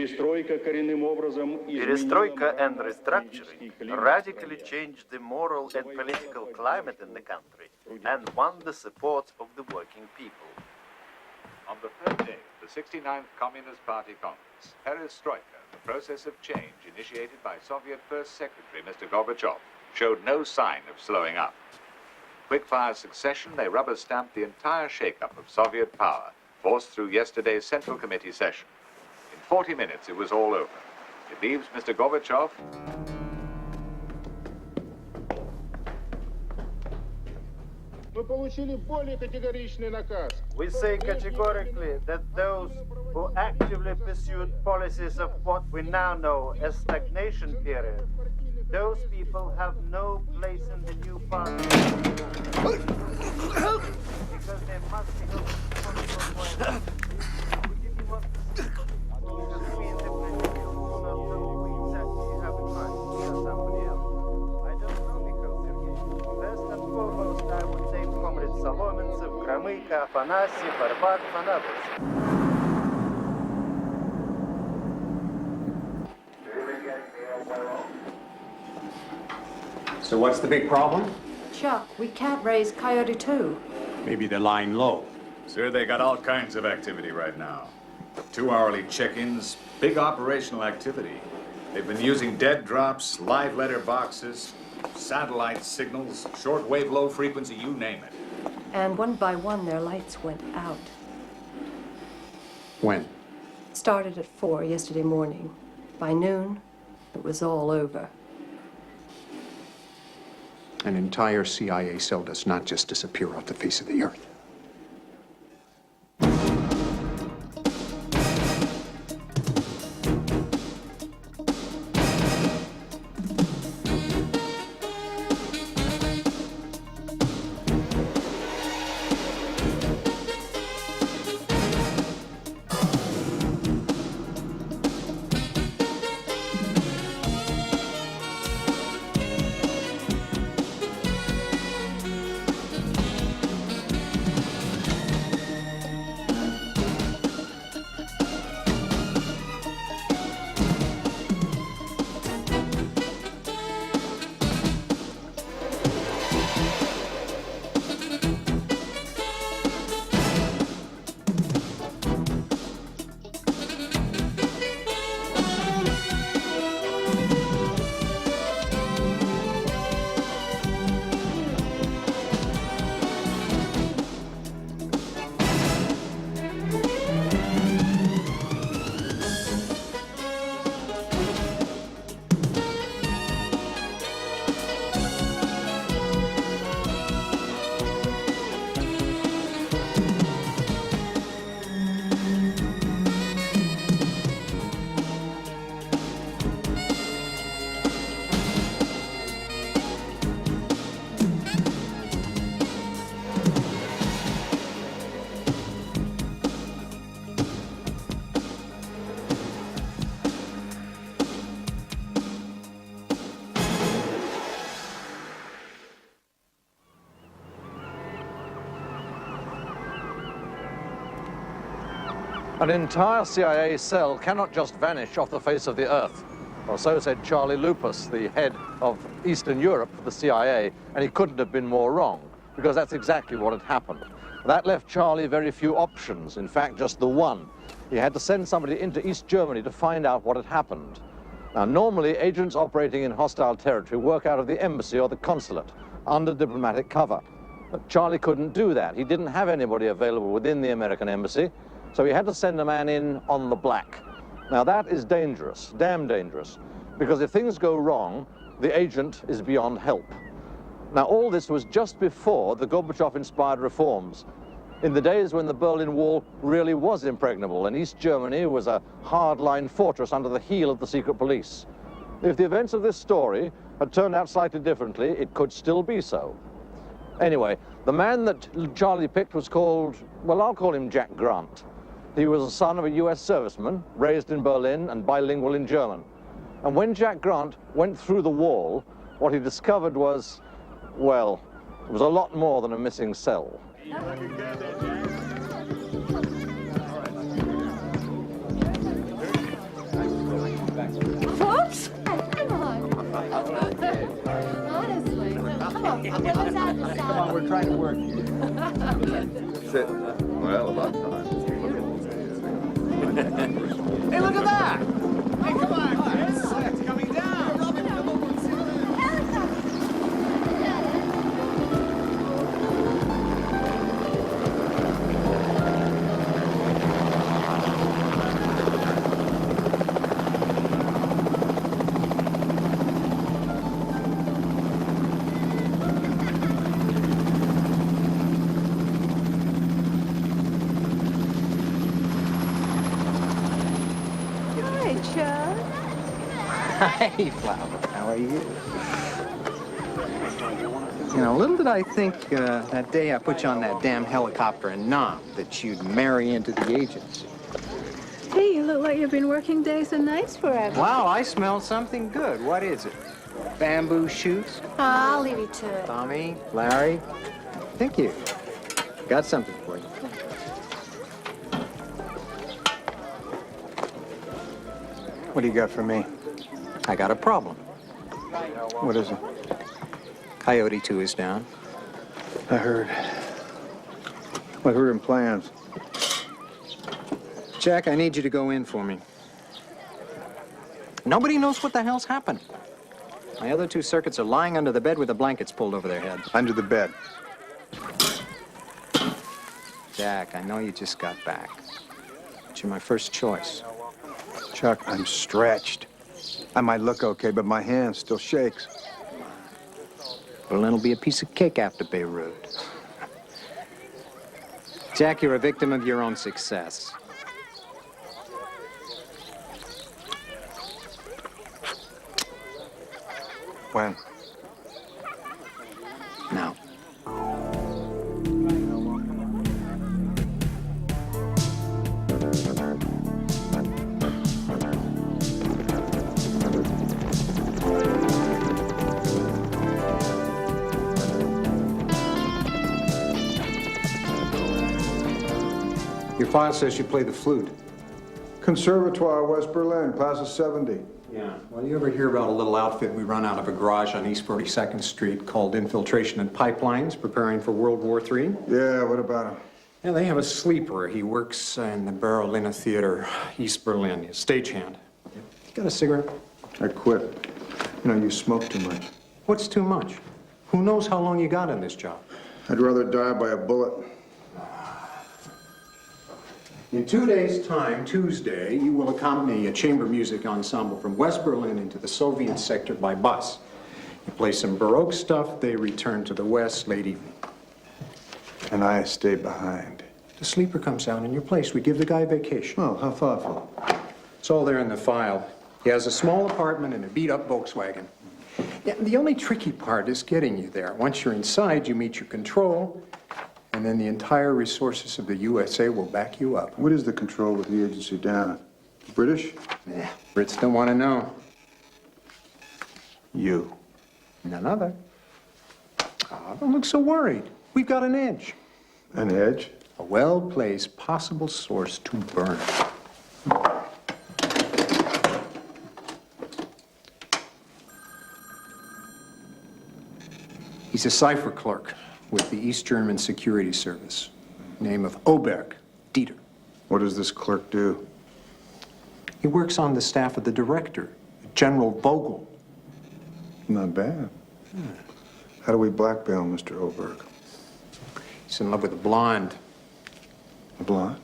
Perestroika and restructuring radically changed the moral and political climate in the country and won the support of the working people. On the third day of the 69th Communist Party Congress, Perestroika, the process of change initiated by Soviet First Secretary Mr. Gorbachev, showed no sign of slowing up. Quick-fire succession, they rubber-stamped the entire shake-up of Soviet power, forced through yesterday's Central Committee session. In 40 minutes, it was all over. It leaves Mr. Gorbachev... We say categorically that those who actively pursued policies of what we now know as stagnation period, those people have no place in the new party. Because they must be held responsible for it. We didn't want to see because we in the political do not know who exactly have in mind. We are somebody else. I don't know, Mikhail Sergeyevich. First and foremost, I would name Comrades Solomonsev, Gramyka, Afanasy, Barbat, and others. So what's the big problem? Chuck, we can't raise Coyote 2. Maybe they're lying low. Sir, they got all kinds of activity right now. 2 hourly check-ins, big operational activity. They've been using dead drops, live letter boxes, satellite signals, shortwave low frequency, you name it. And one by one, their lights went out. When? Started at 4 yesterday morning. By noon, it was all over. An entire CIA cell does not just disappear off the face of the earth. An entire CIA cell cannot just vanish off the face of the earth. Or so said Charlie Lupus, the head of Eastern Europe for the CIA, and he couldn't have been more wrong, because that's exactly what had happened. That left Charlie very few options, in fact, just the one. He had to send somebody into East Germany to find out what had happened. Now, normally, agents operating in hostile territory work out of the embassy or the consulate, under diplomatic cover. But Charlie couldn't do that. He didn't have anybody available within the American embassy, so he had to send a man in on the black. Now that is dangerous, damn dangerous, because if things go wrong, the agent is beyond help. Now all this was just before the Gorbachev-inspired reforms, in the days when the Berlin Wall really was impregnable and East Germany was a hardline fortress under the heel of the secret police. If the events of this story had turned out slightly differently, it could still be so. Anyway, the man that Charlie picked was called, well, I'll call him Jack Grant. He was the son of a US serviceman, raised in Berlin and bilingual in German. And when Jack Grant went through the wall, what he discovered was, well, it was a lot more than a missing cell. Come on, we're trying to work here. Sit. Well, about time. Hey, look at that! Hey, come on, kids! It's coming down! Hey, Flower, how are you? You know, little did I think that day I put you on that damn helicopter in Nam that you'd marry into the agency. Hey, you look like you've been working days and nights forever. Wow, I smell something good. What is it? Bamboo shoots? I'll leave you to it. Tommy, Larry, thank you. Got something for you. What do you got for me? I got a problem. What is it? Coyote 2 is down. I heard. What hurt in plans? Jack, I need you to go in for me. Nobody knows what the hell's happened. My other 2 circuits are lying under the bed with the blankets pulled over their heads. Under the bed. Jack, I know you just got back, but you're my first choice. Chuck, I'm stretched. I might look okay, but my hand still shakes. Berlin will be a piece of cake after Beirut. Jack, you're a victim of your own success. When? Now. Your file says you play the flute. Conservatoire, West Berlin, class of 70. Yeah. Well, you ever hear about a little outfit we run out of a garage on East 42nd Street called Infiltration and Pipelines, preparing for World War III? Yeah, what about him? Yeah, they have a sleeper. He works in the Berliner Theater, East Berlin. He's a stagehand. You got a cigarette? I quit. You know, you smoke too much. What's too much? Who knows how long you got in this job? I'd rather die by a bullet. In 2 days' time, Tuesday, you will accompany a chamber music ensemble from West Berlin into the Soviet sector by bus. You play some Baroque stuff, they return to the West late evening. And I stay behind. The sleeper comes out in your place. We give the guy vacation. Oh, how thoughtful. It's all there in the file. He has a small apartment and a beat-up Volkswagen. Yeah, the only tricky part is getting you there. Once you're inside, you meet your control, and then the entire resources of the USA will back you up. What is the control with the agency down? British? Yeah, Brits don't want to know. You. None other. Oh, don't look so worried. We've got an edge. An edge? A well-placed possible source to burn. He's a cipher clerk with the East German Security Service. Name of Oberg, Dieter. What does this clerk do? He works on the staff of the director, General Vogel. Not bad. How do we blackmail Mr. Oberg? He's in love with a blonde. A blonde?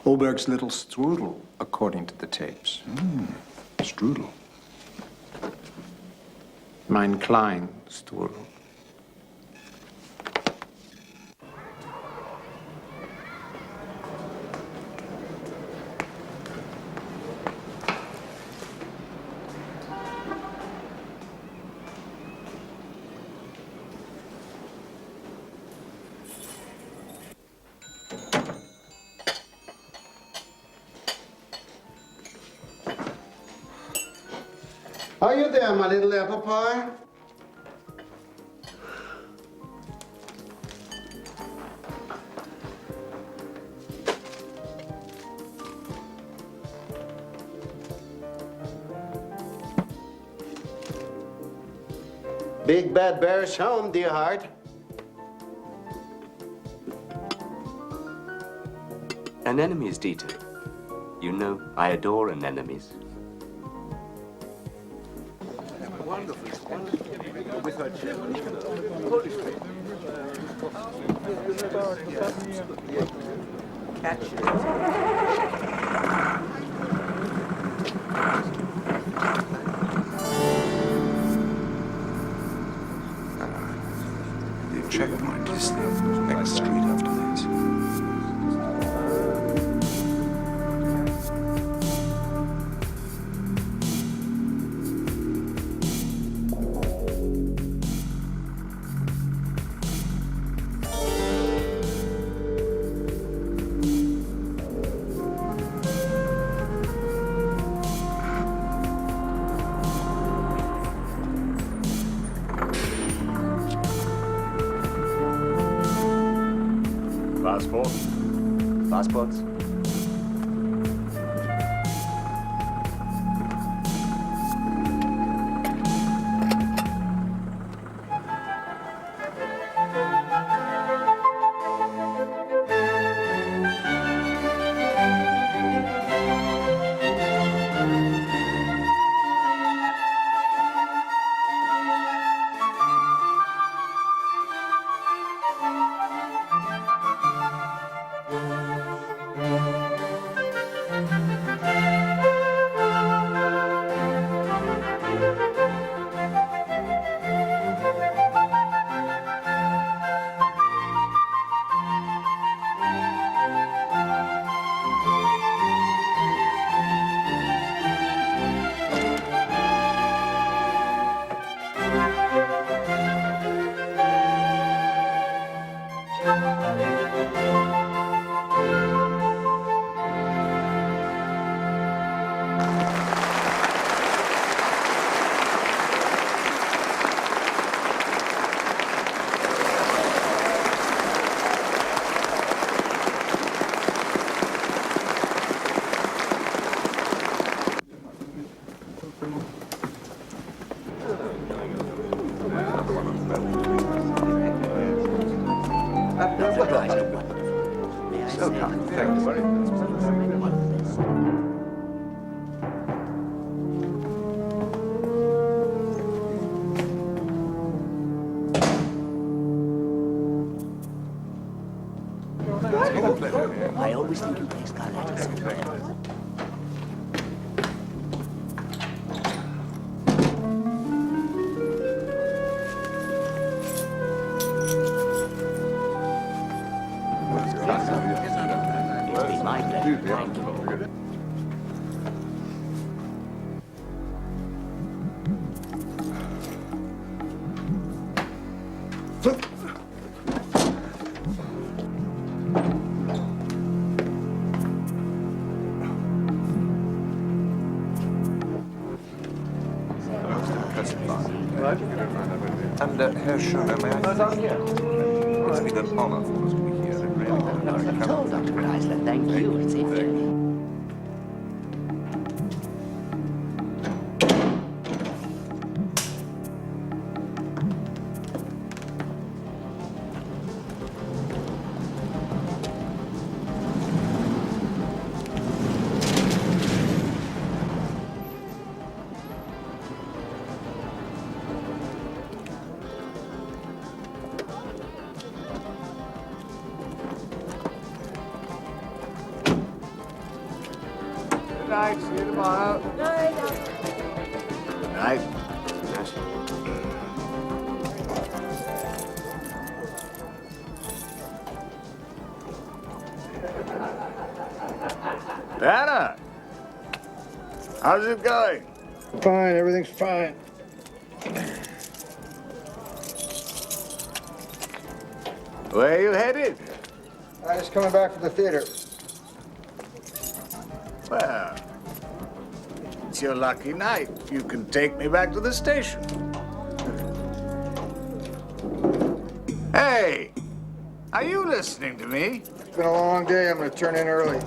Oberg's little strudel, according to the tapes. Strudel. Mein klein strudel. How you there, my little apple pie? Big bad bear's home, dear heart. Anemones, Dieter. You know, I adore anemones. The checkpoint is the next street after this. Passport. Passports? So kind. Thank you very much. I always think you play Scarlett. And Herr Schöner, may I thank you? It's been an honor for us to be here. Not at all, Dr. Chrysler. Thank you. It's infinite. Good night. See you tomorrow. Good night. Anna, how's it going? Fine, everything's fine. Where are you headed? I was coming back from the theater. Well, it's your lucky night. You can take me back to the station. Hey, are you listening to me? It's been a long day. I'm going to turn in early.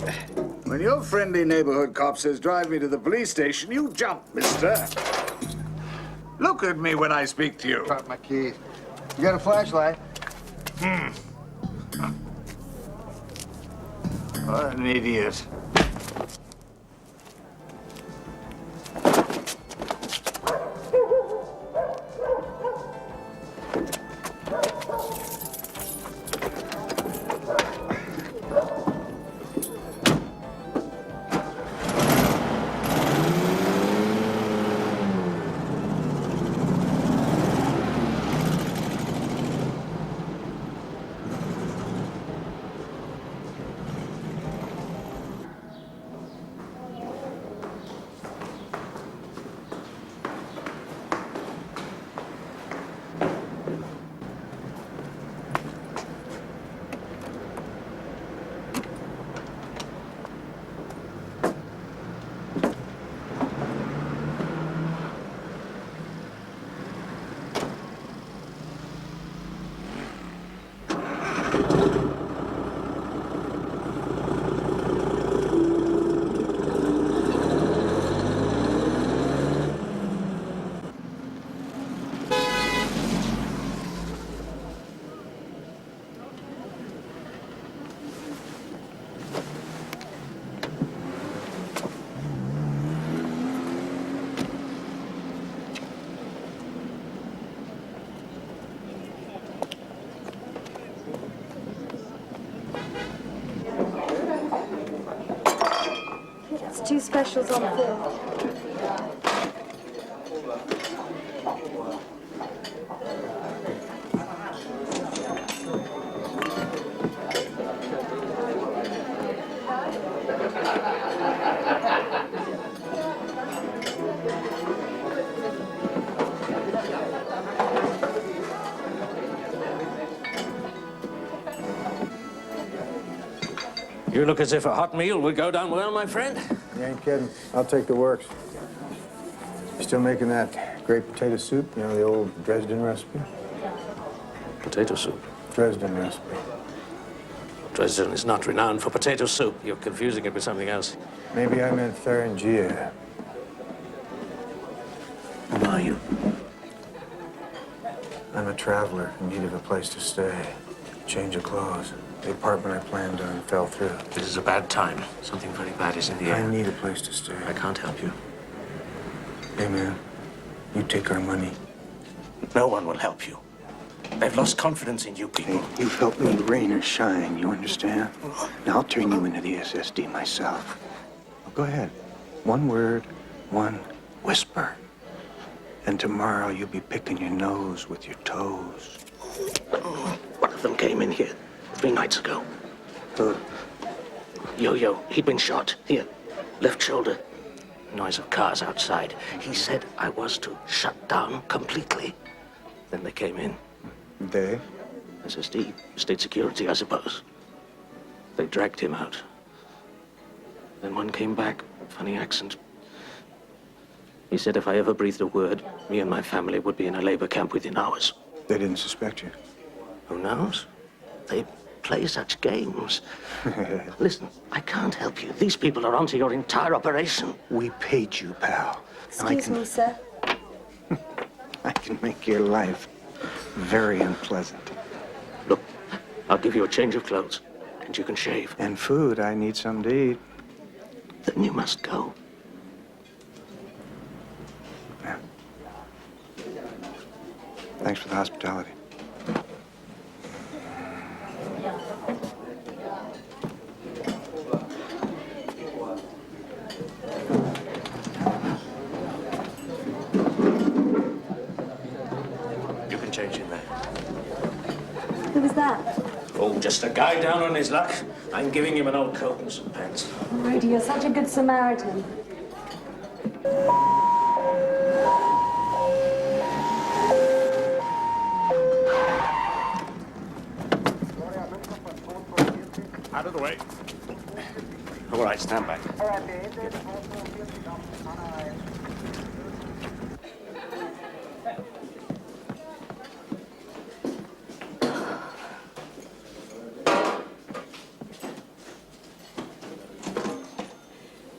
When your friendly neighborhood cop says drive me to the police station, you jump, mister. Look at me when I speak to you. Drop my keys. You got a flashlight? What an idiot. It's 2 specials on 4. You look as if a hot meal would go down well, my friend. You ain't kidding. I'll take the works. You still making that great potato soup? You know, the old Dresden recipe? Potato soup? Dresden recipe. Dresden is not renowned for potato soup. You're confusing it with something else. Maybe I meant Thuringia. Who are you? I'm a traveler in need of a place to stay. Change of clothes. The apartment I planned on fell through. This is a bad time. Something very bad is in the air. I need a place to stay. I can't help you. Hey, man. You take our money. No one will help you. They've lost confidence in you people. Hey, you've helped me rain or shine, you understand? Now I'll turn you into the SSD myself. Well, go ahead. One word, one whisper. And tomorrow you'll be picking your nose with your toes. One of them came in here 3 nights ago. Who? Yo-Yo, he'd been shot. Here, left shoulder. Noise of cars outside. He said I was to shut down completely. Then they came in. They? SSD, state security, I suppose. They dragged him out. Then one came back, funny accent. He said if I ever breathed a word, me and my family would be in a labor camp within hours. They didn't suspect you. Who knows? They play such games. Listen, I can't help you. These people are onto your entire operation. We paid you, pal. Excuse me, sir. I can make your life very unpleasant. Look, I'll give you a change of clothes, and you can shave. And food. I need something to eat. Then you must go. Yeah. Thanks for the hospitality. You can change in there. Who was that? Oh, just a guy down on his luck. I'm giving him an old coat and some pants. Rudy, you're such a good Samaritan. Out of the way. All right, stand back.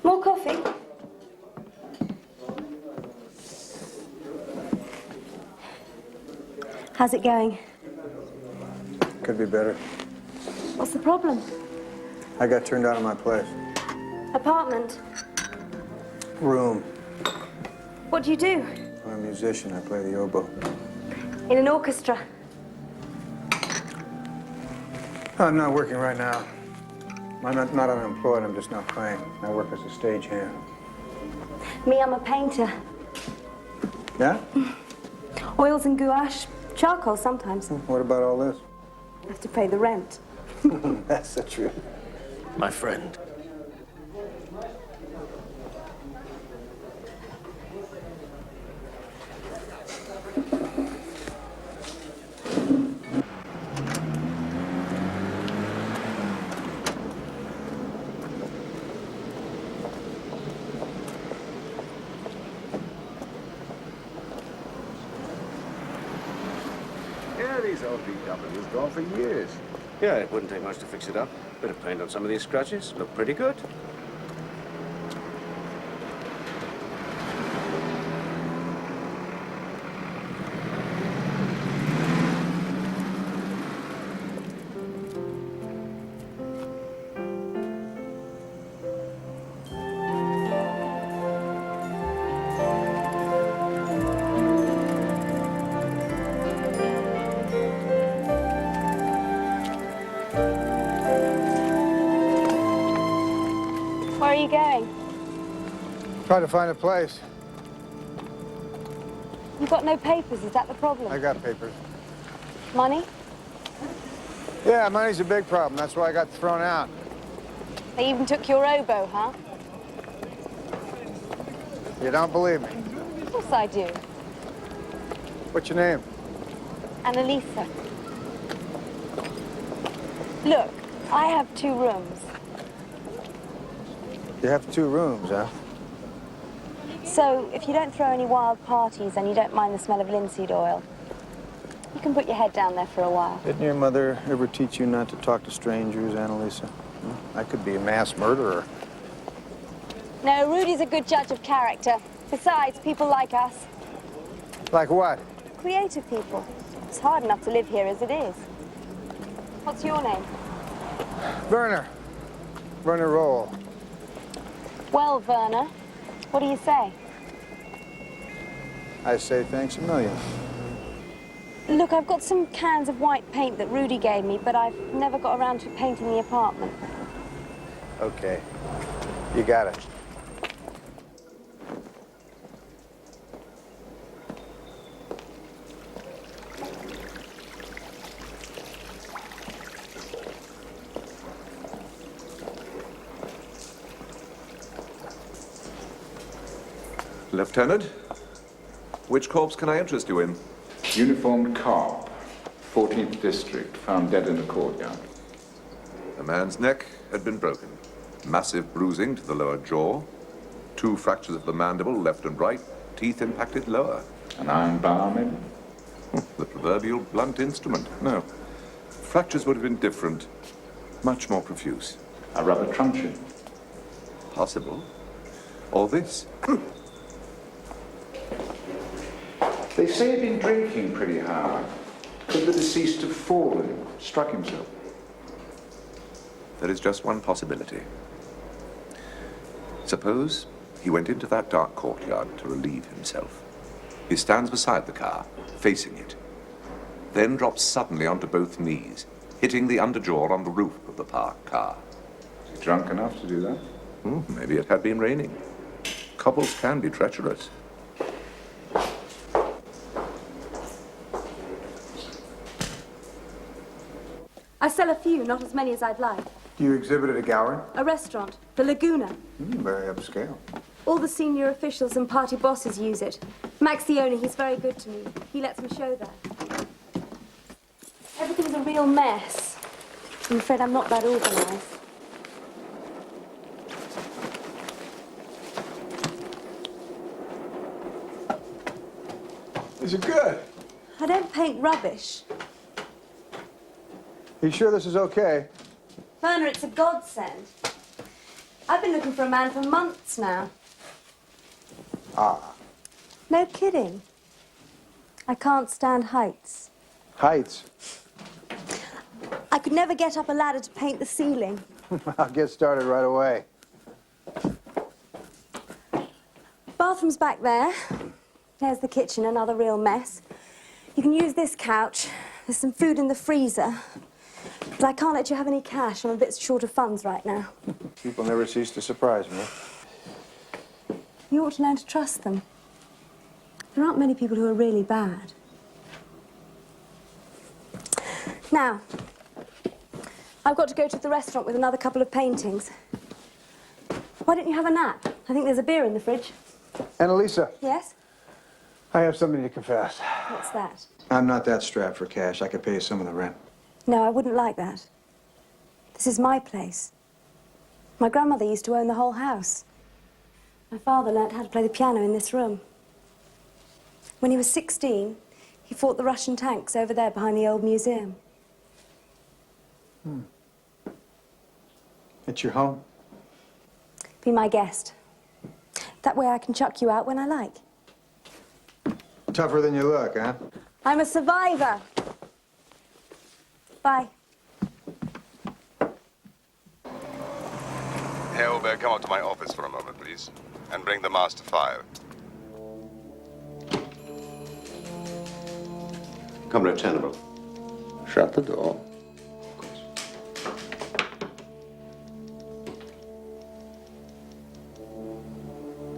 More coffee? How's it going? Could be better. What's the problem? I got turned out of my place. Apartment? Room. What do you do? I'm a musician. I play the oboe. In an orchestra? I'm not working right now. I'm not unemployed. I'm just not playing. I work as a stagehand. Me, I'm a painter. Yeah? Oils and gouache. Charcoal sometimes. What about all this? I have to pay the rent. That's the truth. My friend. Yeah, these old VW's gone for years. Yeah, it wouldn't take much to fix it up. Bit of paint on some of these scratches. Look pretty good. Where are you going? Try to find a place. You've got no papers, is that the problem? I got papers. Money? Yeah, money's a big problem. That's why I got thrown out. They even took your oboe, huh? You don't believe me? Of course I do. What's your name? Annalisa. Look, I have 2 rooms. You have 2 rooms, huh? So, if you don't throw any wild parties and you don't mind the smell of linseed oil, you can put your head down there for a while. Didn't your mother ever teach you not to talk to strangers, Annalisa? I could be a mass murderer. No, Rudy's a good judge of character. Besides, people like us. Like what? Creative people. It's hard enough to live here as it is. What's your name? Werner. Werner Roll. Well, Werner, what do you say? I say thanks a million. Look, I've got some cans of white paint that Rudy gave me, but I've never got around to painting the apartment. Okay. You got it. Lieutenant, which corps can I interest you in? Uniformed carp, 14th District, found dead in the courtyard. The man's neck had been broken. Massive bruising to the lower jaw. 2 fractures of the mandible, left and right. Teeth impacted lower. An iron bar, maybe? The proverbial blunt instrument. No. Fractures would have been different. Much more profuse. A rubber truncheon? Possible. Or this. They say he'd been drinking pretty hard. Could the deceased have fallen, struck himself? There is just one possibility. Suppose he went into that dark courtyard to relieve himself. He stands beside the car, facing it, then drops suddenly onto both knees, hitting the underjaw on the roof of the parked car. Was he drunk enough to do that? Maybe it had been raining. Couples can be treacherous. I sell a few, not as many as I'd like. Do you exhibit at a gallery? A restaurant, the Laguna. Very upscale. All the senior officials and party bosses use it. Max, the owner, he's very good to me. He lets me show there. Everything's a real mess. I'm afraid I'm not that organized. Is it good? I don't paint rubbish. You sure this is okay? Werner, it's a godsend. I've been looking for a man for months now. Ah. No kidding. I can't stand heights. Heights. I could never get up a ladder to paint the ceiling. I'll get started right away. Bathroom's back there. There's the kitchen, another real mess. You can use this couch. There's some food in the freezer. But I can't let you have any cash. I'm a bit short of funds right now. People never cease to surprise me. You ought to learn to trust them. There aren't many people who are really bad. Now, I've got to go to the restaurant with another couple of paintings. Why don't you have a nap? I think there's a beer in the fridge. Annalisa. Yes? I have something to confess. What's that? I'm not that strapped for cash. I could pay you some of the rent. No, I wouldn't like that. This is my place. My grandmother used to own the whole house. My father learnt how to play the piano in this room. When he was 16, he fought the Russian tanks over there behind the old museum. It's your home? Be my guest. That way I can chuck you out when I like. Tougher than you look, huh? I'm a survivor. Bye. Herr Oberg, come out to my office for a moment, please. And bring the master file. Comrade General. Shut the door.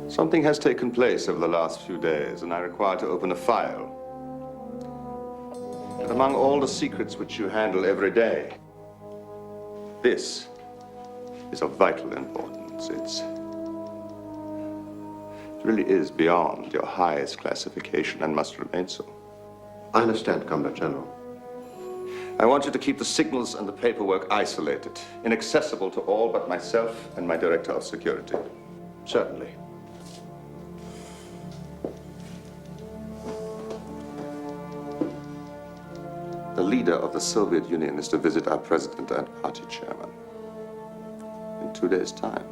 Something has taken place over the last few days, and I require to open a file. And among all the secrets which you handle every day, this is of vital importance. It really is beyond your highest classification and must remain so. I understand, Comrade General. I want you to keep the signals and the paperwork isolated, inaccessible to all but myself and my Director of Security. Certainly. The leader of the Soviet Union is to visit our president and party chairman in 2 days' time.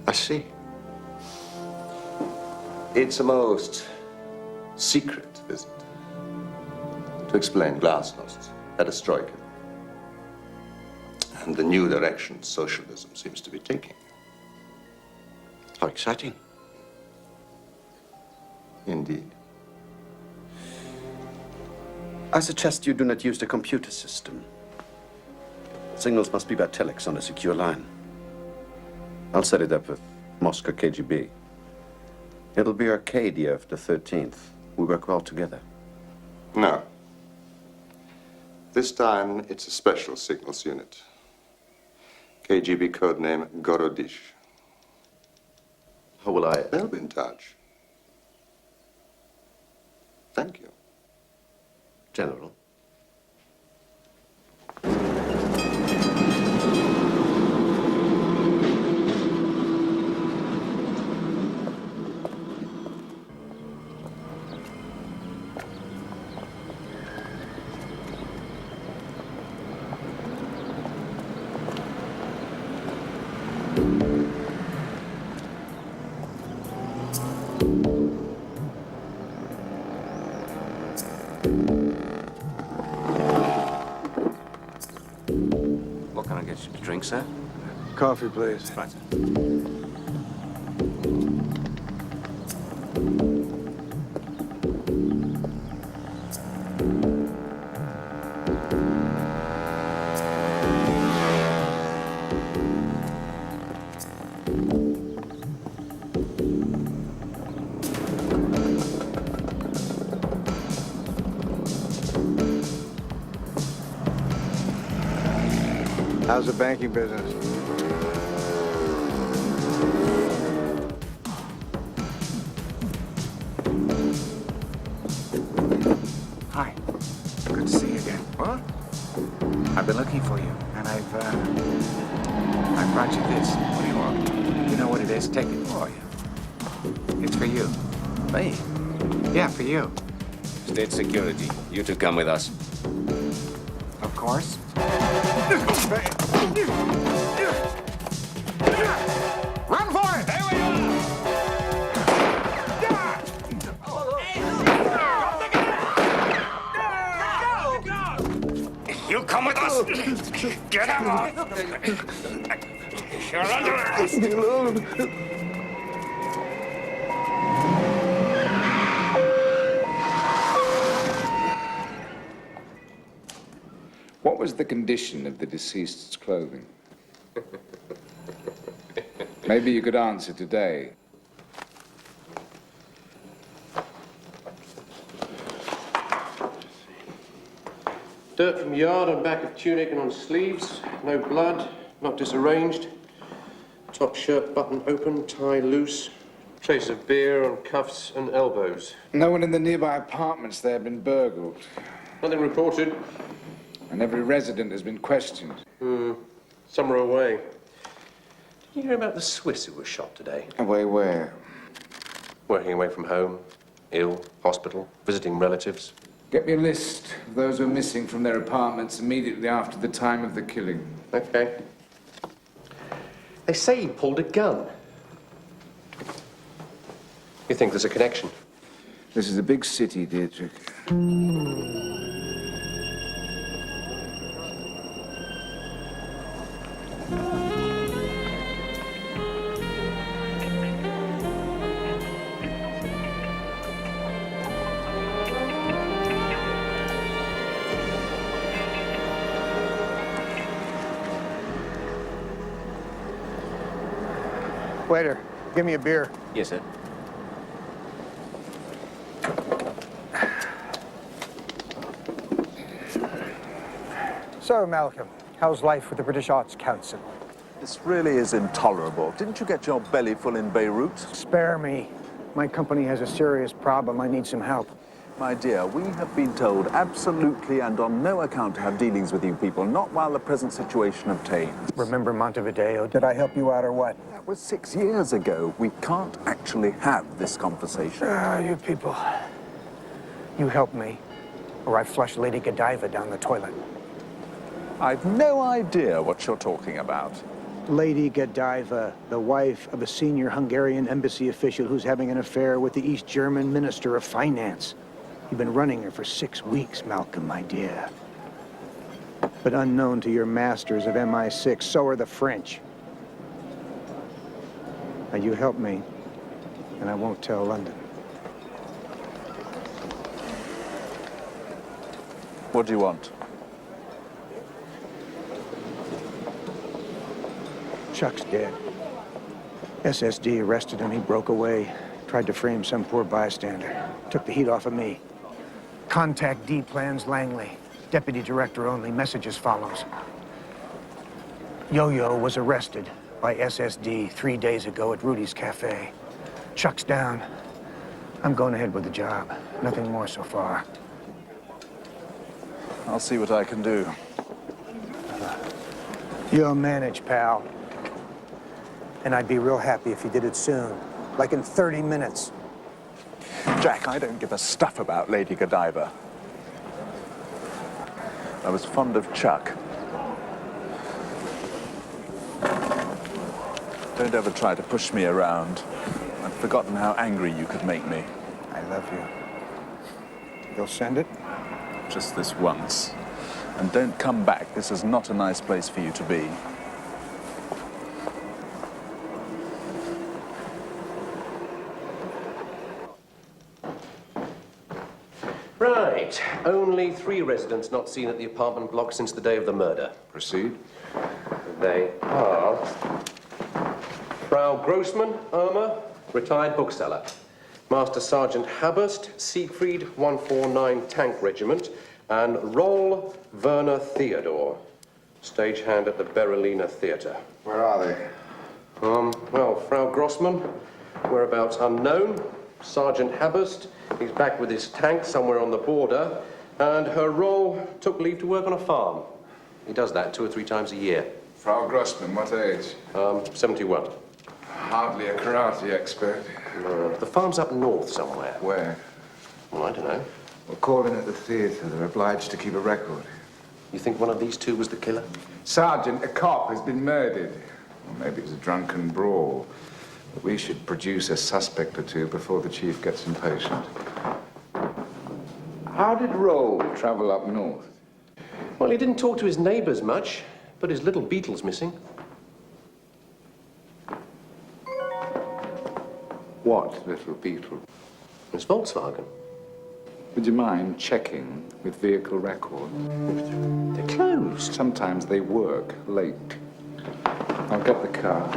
I see. It's a most secret visit to explain glasnost, perestroika, and the new direction socialism seems to be taking. How exciting. Indeed. I suggest you do not use the computer system. Signals must be by telex on a secure line. I'll set it up with Moscow KGB. It'll be Arcadia of the 13th. We work well together. No. This time, it's a special signals unit. KGB codename Gorodish. How will I? They'll be in touch. Thank you. General. Drink, sir? Coffee, please. Right, sir. How's the banking business? Hi. Good to see you again. What? I've been looking for you, and I brought you this. What do you want? You know what it is? Take it. Oh, yeah. It's for you. Me? Yeah, for you. State security. You two come with us. Of course. Run for it! There we are! Get him off! You're under arrest! What was the condition of the deceased's clothing? Maybe you could answer today. Dirt from yard on back of tunic and on sleeves. No blood, not disarranged. Top shirt button open, tie loose. Trace of beer on cuffs and elbows. No one in the nearby apartments there have been burgled. Nothing reported. And every resident has been questioned. Some are away. Did you hear about the Swiss who was shot today? Away where? Working away from home, ill, hospital, visiting relatives. Get me a list of those who are missing from their apartments immediately after the time of the killing. Okay. They say he pulled a gun. You think there's a connection? This is a big city, Dietrich. Waiter, give me a beer. Yes, sir. So, Malcolm, how's life with the British Arts Council? This really is intolerable. Didn't you get your belly full in Beirut? Spare me. My company has a serious problem. I need some help. My dear, we have been told absolutely and on no account to have dealings with you people, not while the present situation obtains. Remember Montevideo? Did I help you out or what? That was 6 years ago. We can't actually have this conversation. You people. You help me, or I flush Lady Godiva down the toilet. I've no idea what you're talking about. Lady Godiva, the wife of a senior Hungarian embassy official who's having an affair with the East German Minister of Finance. You've been running her for 6 weeks, Malcolm, my dear. But unknown to your masters of MI6, so are the French. Now you help me, and I won't tell London. What do you want? Chuck's dead. SSD arrested him. He broke away. Tried to frame some poor bystander. Took the heat off of me. Contact D Plans Langley. Deputy director only. Message as follows. Yo-Yo was arrested by SSD 3 days ago at Rudy's Cafe. Chuck's down. I'm going ahead with the job. Nothing more so far. I'll see what I can do. You'll manage, pal. And I'd be real happy if you did it soon. Like in 30 minutes. Jack, I don't give a stuff about Lady Godiva. I was fond of Chuck. Don't ever try to push me around. I've forgotten how angry you could make me. I love you. You'll send it? Just this once. And don't come back. This is not a nice place for you to be. Right. Only 3 residents not seen at the apartment block since the day of the murder. Proceed. They are Frau Grossman, Irma, retired bookseller. Master Sergeant Haberst, Siegfried 149 Tank Regiment, and Roll Werner Theodore, stagehand at the Berliner Theatre. Where are they? Well, Frau Grossman, whereabouts unknown. Sergeant Haberst, he's back with his tank somewhere on the border, and her Roll took leave to work on a farm. He does that 2 or 3 times a year. Frau Grossman, what age? 71. Hardly a karate expert. The farm's up north somewhere. Where? Well, I don't know. We'll call in at the theatre. They're obliged to keep a record. You think one of these 2 was the killer? Sergeant, a cop has been murdered. Or maybe it was a drunken brawl. But we should produce a suspect or 2 before the chief gets impatient. How did Roll travel up north? Well, he didn't talk to his neighbors much, but his little beetle's missing. What little beetle? It's Volkswagen. Would you mind checking with vehicle records? They're closed. Sometimes they work late. I'll get the car.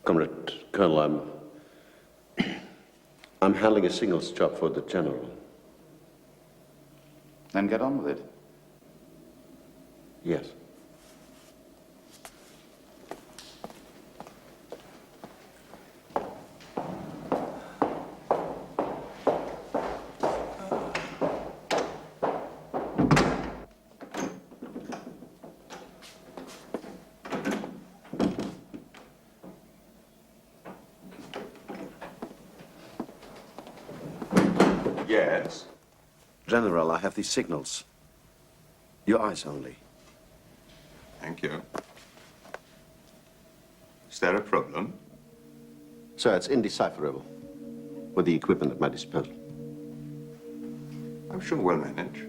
Comrade Colonel, I'm handling a signals job for the General. Then get on with it. Yes. Yes? General, I have these signals. Your eyes only. Thank you. Is there a problem? Sir, it's indecipherable with the equipment at my disposal. I'm sure we'll manage.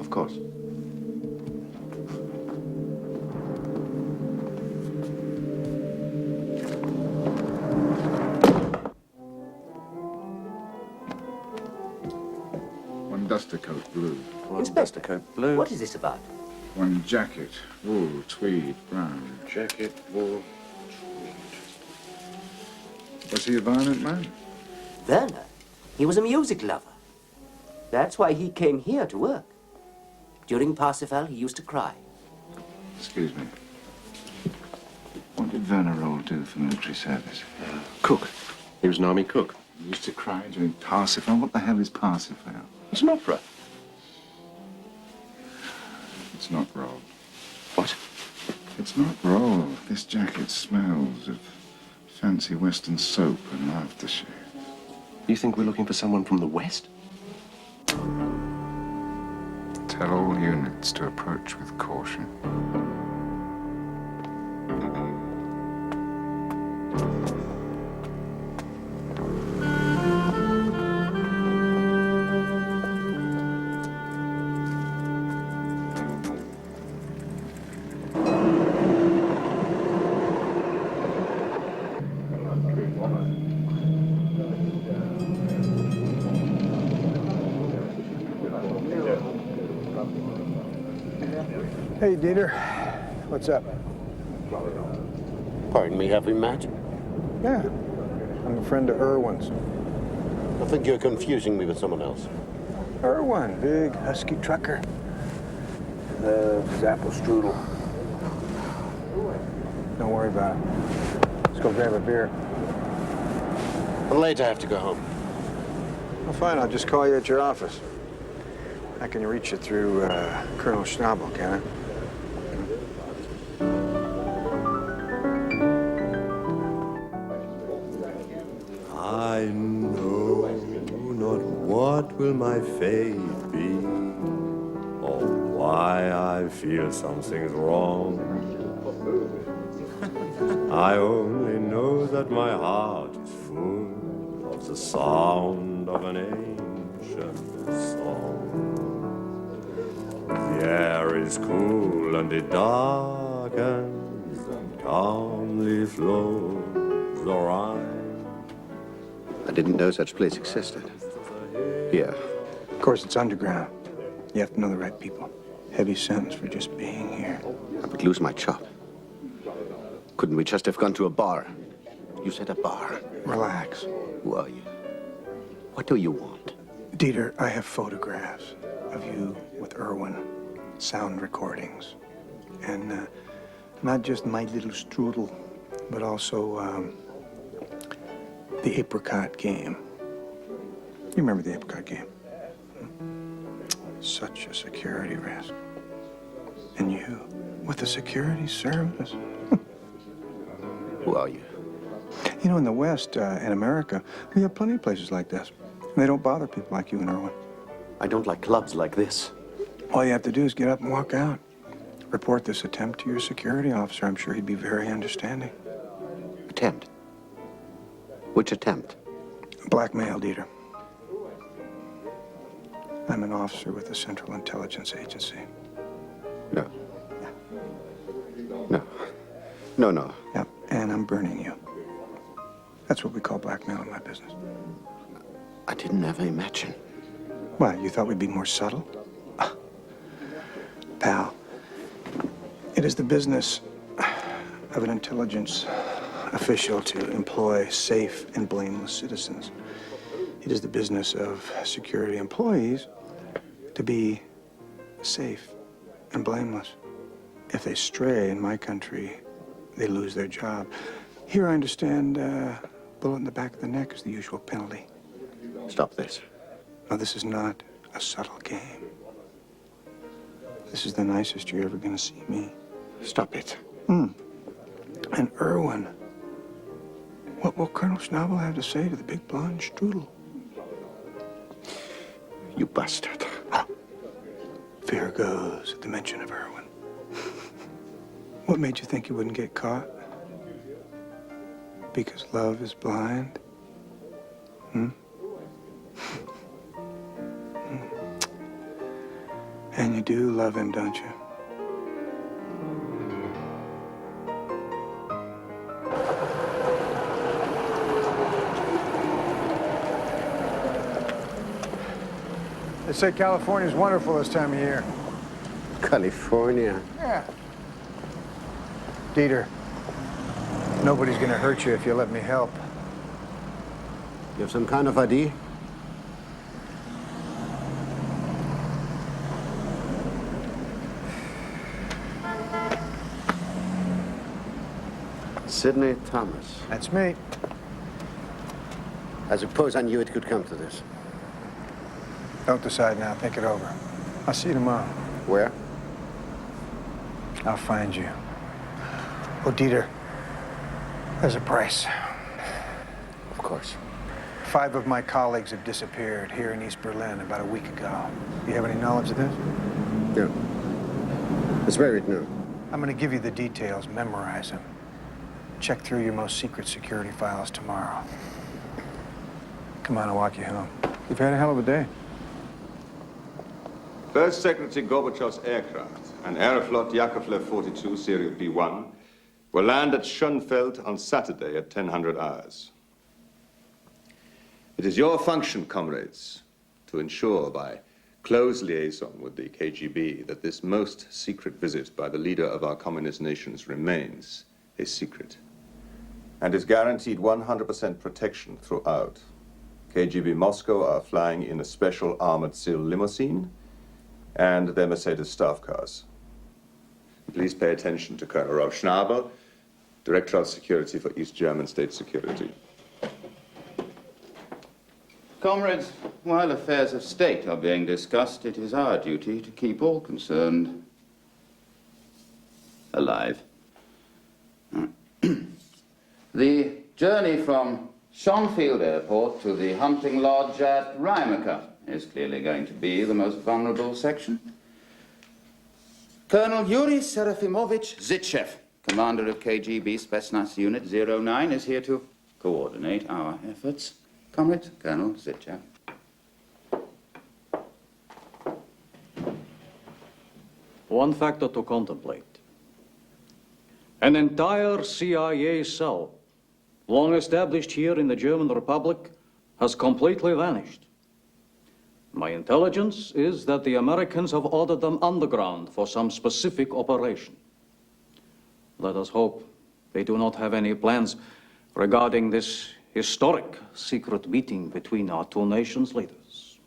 Of course. One duster coat blue. Inspector coat blue. What is this about? One jacket, wool, tweed, brown. Jacket, wool, tweed. Was he a violent man? Werner? He was a music lover. That's why he came here to work. During Parsifal, he used to cry. Excuse me. What did Werner Roll do for military service? Cook. He was an army cook. He used to cry during Parsifal. What the hell is Parsifal? It's an opera. It's not Roll. What? It's not Roll. This jacket smells of fancy Western soap and aftershave. You think we're looking for someone from the West? Tell all units to approach with caution. Hey, Dieter. What's up? Pardon me, have we met? Yeah. I'm a friend of Irwin's. I think you're confusing me with someone else. Irwin, big husky trucker. Loves his apple strudel. Don't worry about it. Let's go grab a beer. I'm late, I have to go home. Well, fine, I'll just call you at your office. I can reach you through Colonel Schnabel, can I? I know not what will my fate be, or why I feel something's wrong. I only know that my heart is full of the sound of an ancient song. The air is cool and it darkens and calmly flows the Rhine. I didn't know such place existed. Here. Of course, it's underground. You have to know the right people. Heavy sentence for just being here. I would lose my job. Couldn't we just have gone to a bar? You said a bar. Relax. Who are you? What do you want? Dieter, I have photographs of you with Irwin. sound recordings. And not just My Little Strudel, but also the apricot game. You remember the apricot game? Such a security risk. And you, with the security service. Who are you? You know, in the West, in America, we have plenty of places like this. They don't bother people like you and Irwin. I don't like clubs like this. All you have to do is get up and walk out. Report this attempt to your security officer. I'm sure he'd be very understanding. Attempt? Which attempt? Blackmail, Dieter. I'm an officer with the Central Intelligence Agency. No. No. No, no. Yep, and I'm burning you. That's what we call blackmail in my business. I didn't ever imagine. Why, you thought we'd be more subtle? Pal, it is the business of an intelligence official to employ safe and blameless citizens. It is the business of security employees to be safe and blameless. If they stray in my country, they lose their job. Here, I understand, bullet in the back of the neck is the usual penalty. Stop this. No, this is not a subtle game. This is the nicest you're ever going to see me. Stop it. And Irwin, what will Colonel Schnabel have to say to the big blonde strudel? You bastard. Fear goes at the mention of Irwin. What made you think you wouldn't get caught? Because love is blind? And you do love him, don't you? They say California's wonderful this time of year. California? Yeah. Dieter, nobody's gonna hurt you if you let me help. You have some kind of ID? Sidney Thomas. That's me. I suppose I knew it could come to this. Don't decide now. Think it over. I'll see you tomorrow. Where? I'll find you. Oh, Dieter, there's a price. Of course. 5 of my colleagues have disappeared here in East Berlin about a week ago. Do you have any knowledge of this? No. It's very new. I'm going to give you the details. Memorize them. Check through your most secret security files tomorrow. Come on, I'll walk you home. You've had a hell of a day. First Secretary Gorbachev's aircraft, an Aeroflot Yakovlev 42 Serial B1, will land at Schönfeld on Saturday at 1000 hours. It is your function, comrades, to ensure by close liaison with the KGB that this most secret visit by the leader of our communist nations remains a secret and is guaranteed 100% protection throughout. KGB Moscow are flying in a special armored SIL limousine and their Mercedes staff cars. Please pay attention to Colonel Rolf Schnabel, Director of Security for East German State Security. Comrades, while affairs of state are being discussed, it is our duty to keep all concerned alive. The journey from Schönfeld Airport to the hunting lodge at Rheimecke is clearly going to be the most vulnerable section. Colonel Yuri Serafimovich Zitchev, commander of KGB Spetsnaz Unit 09, is here to coordinate our efforts. Comrades, Colonel Zitchev. One factor to contemplate. An entire CIA cell, long established here in the German Republic, has completely vanished. My intelligence is that the Americans have ordered them underground for some specific operation. Let us hope they do not have any plans regarding this historic secret meeting between our two nations' leaders.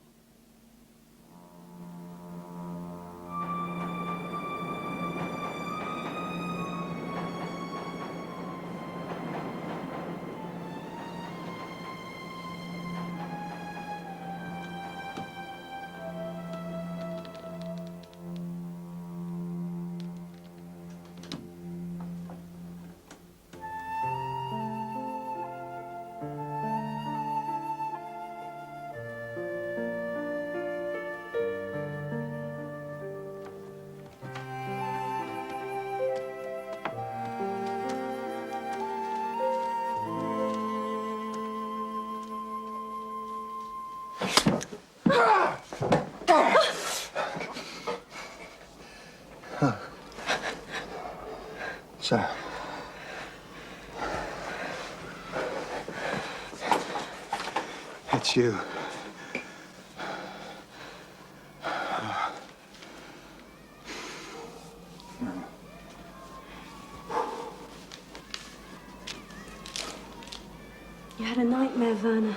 So, it's you. You had a nightmare, Werner.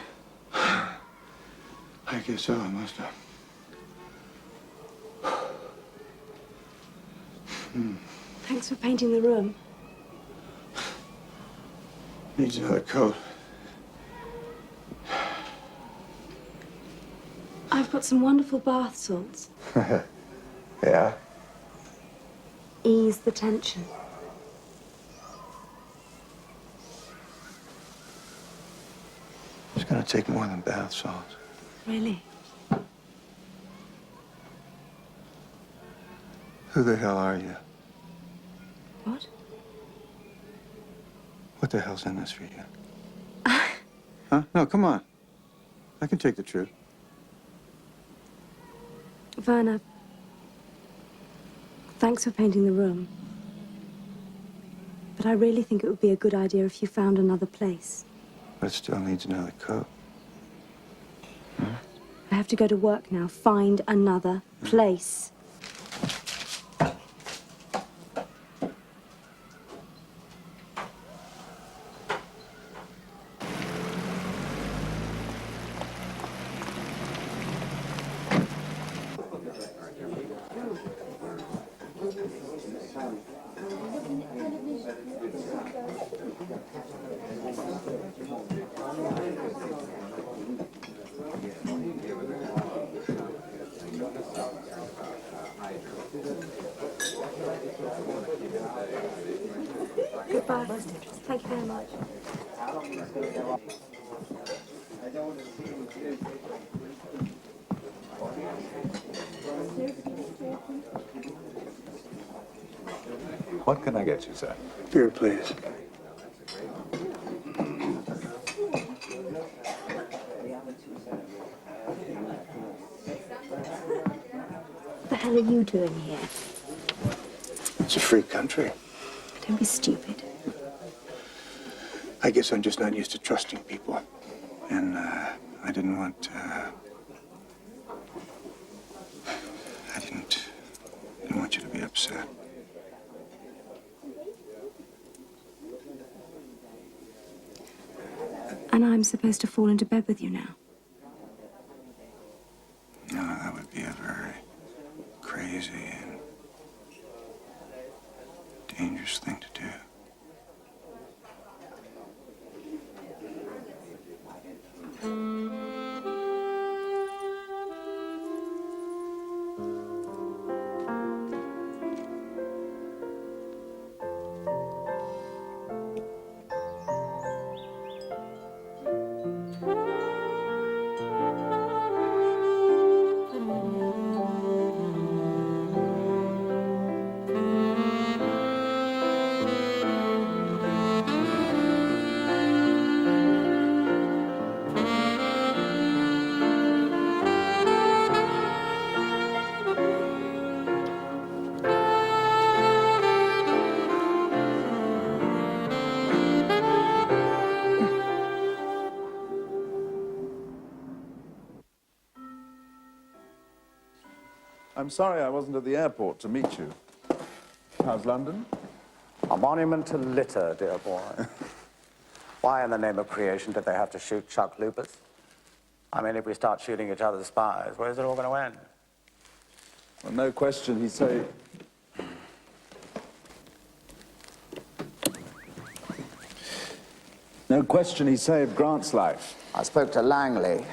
I guess so, I must have. Thanks for painting the room. Needs another coat. I've got some wonderful bath salts. Yeah? Ease the tension. It's gonna take more than bath salts. Really? Who the hell are you? What? What the hell's in this for you? Huh? No, come on. I can take the truth. Werner, thanks for painting the room. But I really think it would be a good idea if you found another place. But it still needs another coat. I have to go to work now. Find another place. Goodbye. Thank you very much. What can I get you, sir? Beer, please. What the hell are you doing here? It's a free country. Don't be stupid. I guess I'm just not used to trusting people. And, I didn't want, I didn't want you to be upset. And I'm supposed to fall into bed with you now. No, that would be a very crazy and dangerous thing to do. I'm sorry I wasn't at the airport to meet you. How's London? A monument to litter, dear boy. Why in the name of creation did they have to shoot Chuck Lupus? I mean, if we start shooting each other's spies, where's it all going to end? Well, no question he saved... No question he saved Grant's life. I spoke to Langley.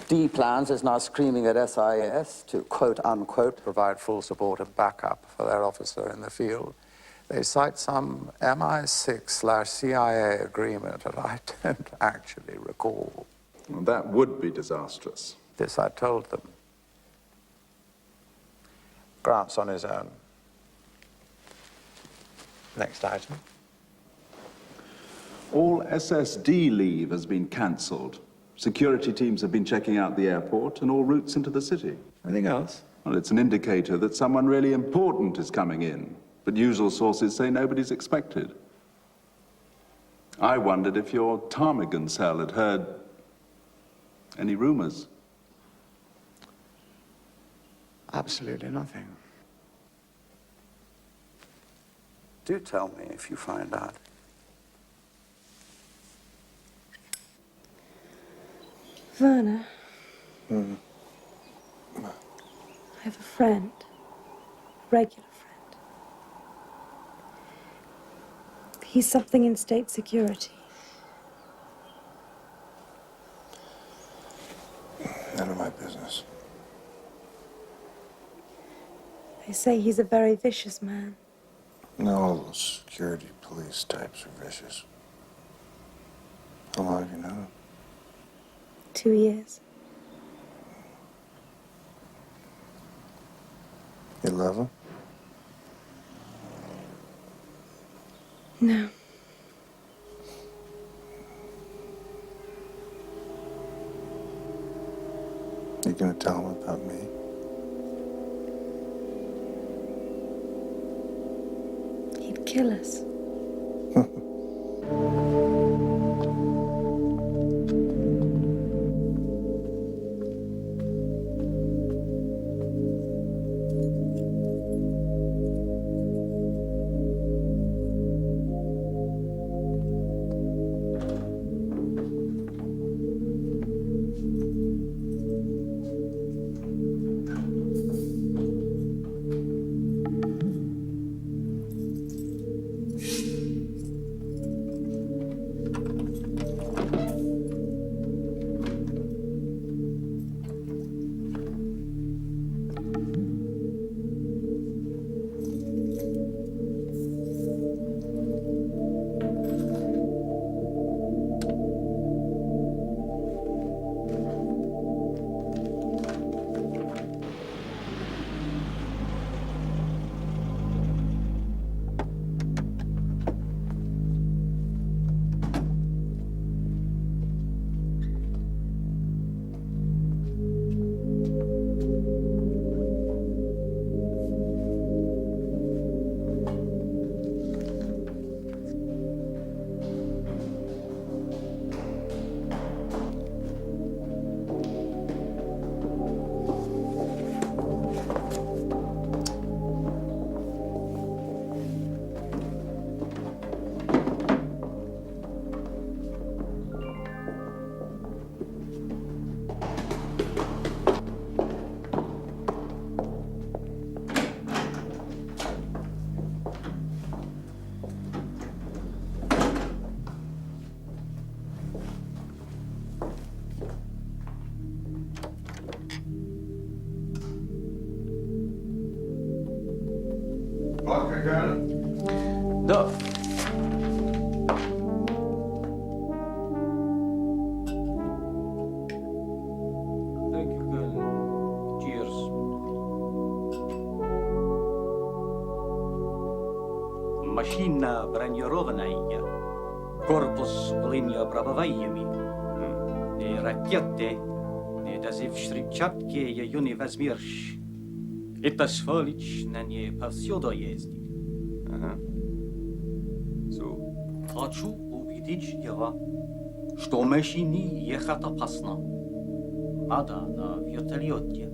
D-Plans is now screaming at SIS to, quote-unquote, provide full support and backup for their officer in the field. They cite some MI6/CIA agreement that I don't actually recall. Well, that would be disastrous. This I told them. Grant's on his own. Next item. All SSD leave has been cancelled. Security teams have been checking out the airport and all routes into the city. Anything else? Well, it's an indicator that someone really important is coming in, but usual sources say nobody's expected. I wondered if your ptarmigan cell had heard any rumors. Absolutely nothing. Do tell me if you find out. Werner. I have a friend. A regular friend. He's something in state security. None of my business. They say he's a very vicious man. No, all those security police types are vicious. How long have you known him? 2 years. You love him? No. You gonna tell him about me? He'd kill us. Da. Thank you, Colonel. Cheers. Машина бронированная. Корпус плыня пробываемый. И ракеты, и даже в штрипчатке ее не возьмешь. Это сволочь на ней повсюду ездит. Хочу увидеть его, что машине ехать опасно. Надо на вертолете.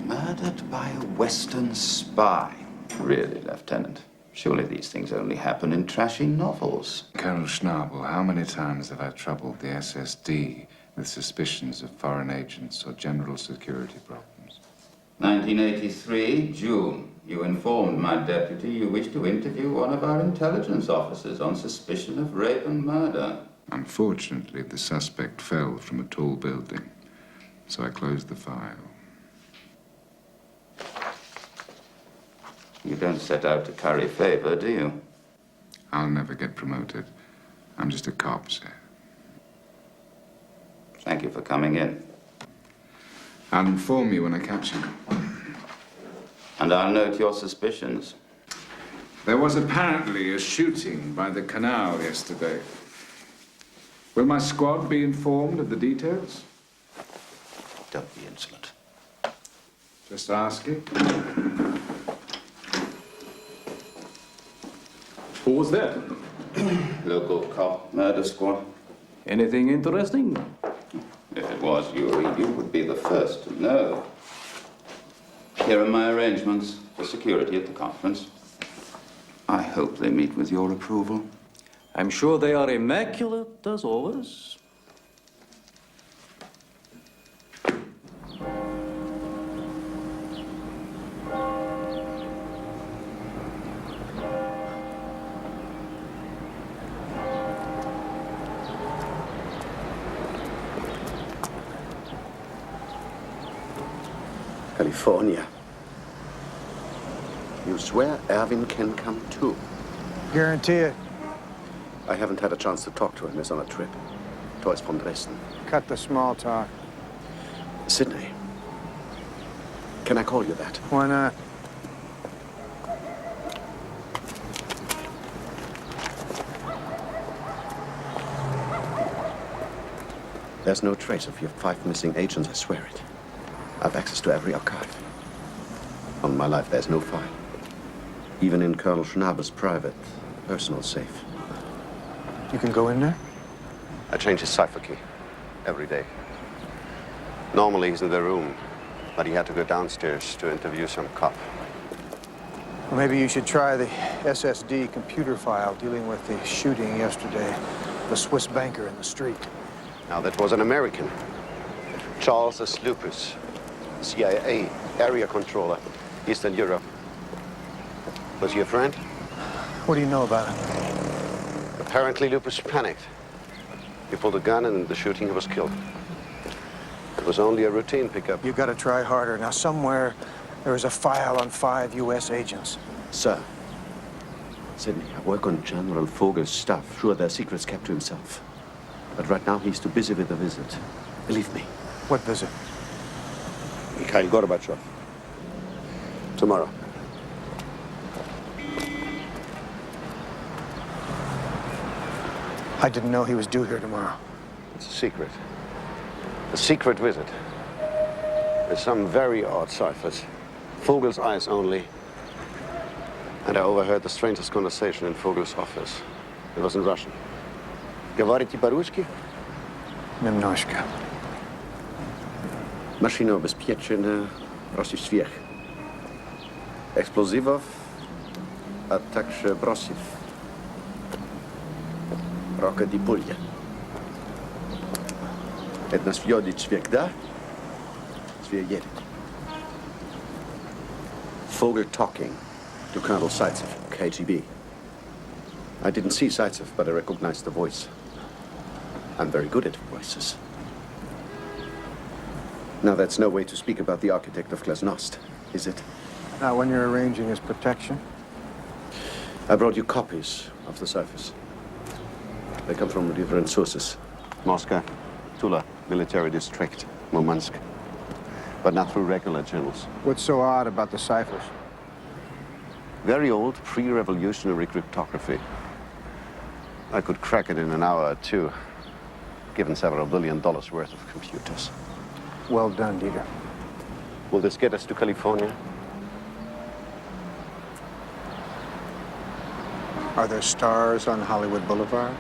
Murdered by a Western spy. Really, Lieutenant? Surely these things only happen in trashy novels. Colonel Schnabel, how many times have I troubled the SSD with suspicions of foreign agents or general security problems? 1983, June. You informed my deputy you wished to interview one of our intelligence officers on suspicion of rape and murder. Unfortunately, the suspect fell from a tall building, so I closed the file. You don't set out to curry favor, do you? I'll never get promoted. I'm just a cop, sir. Thank you for coming in. I'll inform you when I catch him. And I'll note your suspicions. There was apparently a shooting by the canal yesterday. Will my squad be informed of the details? Don't be insolent. Just asking. Who was there? Local cop, murder squad. Anything interesting? If it was Yuri, you would be the first to know. Here are my arrangements for security at the conference. I hope they meet with your approval. I'm sure they are immaculate, as always. California. You swear Erwin can come too? Guarantee it. I haven't had a chance to talk to him. He's on a trip. Toys from Dresden. Cut the small talk. Sydney. Can I call you that? Why not? There's no trace of your 5 missing agents, I swear it. I've access to every archive. On my life, there's no file. Even in Colonel Schnabel's private, personal safe. You can go in there? I change his cipher key every day. Normally, he's in the room, but he had to go downstairs to interview some cop. Well, maybe you should try the SSD computer file dealing with the shooting yesterday. The Swiss banker in the street. Now, that was an American. Charles S. Lupus, CIA area controller, Eastern Europe. Was he a friend? What do you know about him? Apparently, Lupus panicked. He pulled a gun, and in the shooting, he was killed. It was only a routine pickup. You gotta try harder. Now, somewhere there is a file on 5 U.S. agents. Sir, Sydney, I work on General Vogel's stuff. Sure, there are secrets kept to himself. But right now, he's too busy with a visit. Believe me. What visit? Mikhail Gorbachev. Tomorrow. I didn't know he was due here tomorrow. It's a secret. A secret visit. With some very odd ciphers. Vogel's eyes only. And I overheard the strangest conversation in Vogel's office. It was in Russian. Говорите по-русски? Немножко. Maszyny ubezpieczone rozstrzech. Eksplozywów, a także brosiw. Rocket i pulia. Jedna swiodzi ćwiekda, dwie jedet. Vogel talking to Colonel Zaitsev, KGB. I didn't see Zaitsev, but I recognized the voice. I'm very good at voices. Now, that's no way to speak about the architect of glasnost, is it? Not when you're arranging his protection. I brought you copies of the ciphers. They come from different sources. Moscow, Tula, military district, Murmansk. But not through regular channels. What's so odd about the ciphers? Very old, pre-revolutionary cryptography. I could crack it in an hour or two, given several $1 billion worth of computers. Well done, Dieter. Will this get us to California? Are there stars on Hollywood Boulevard?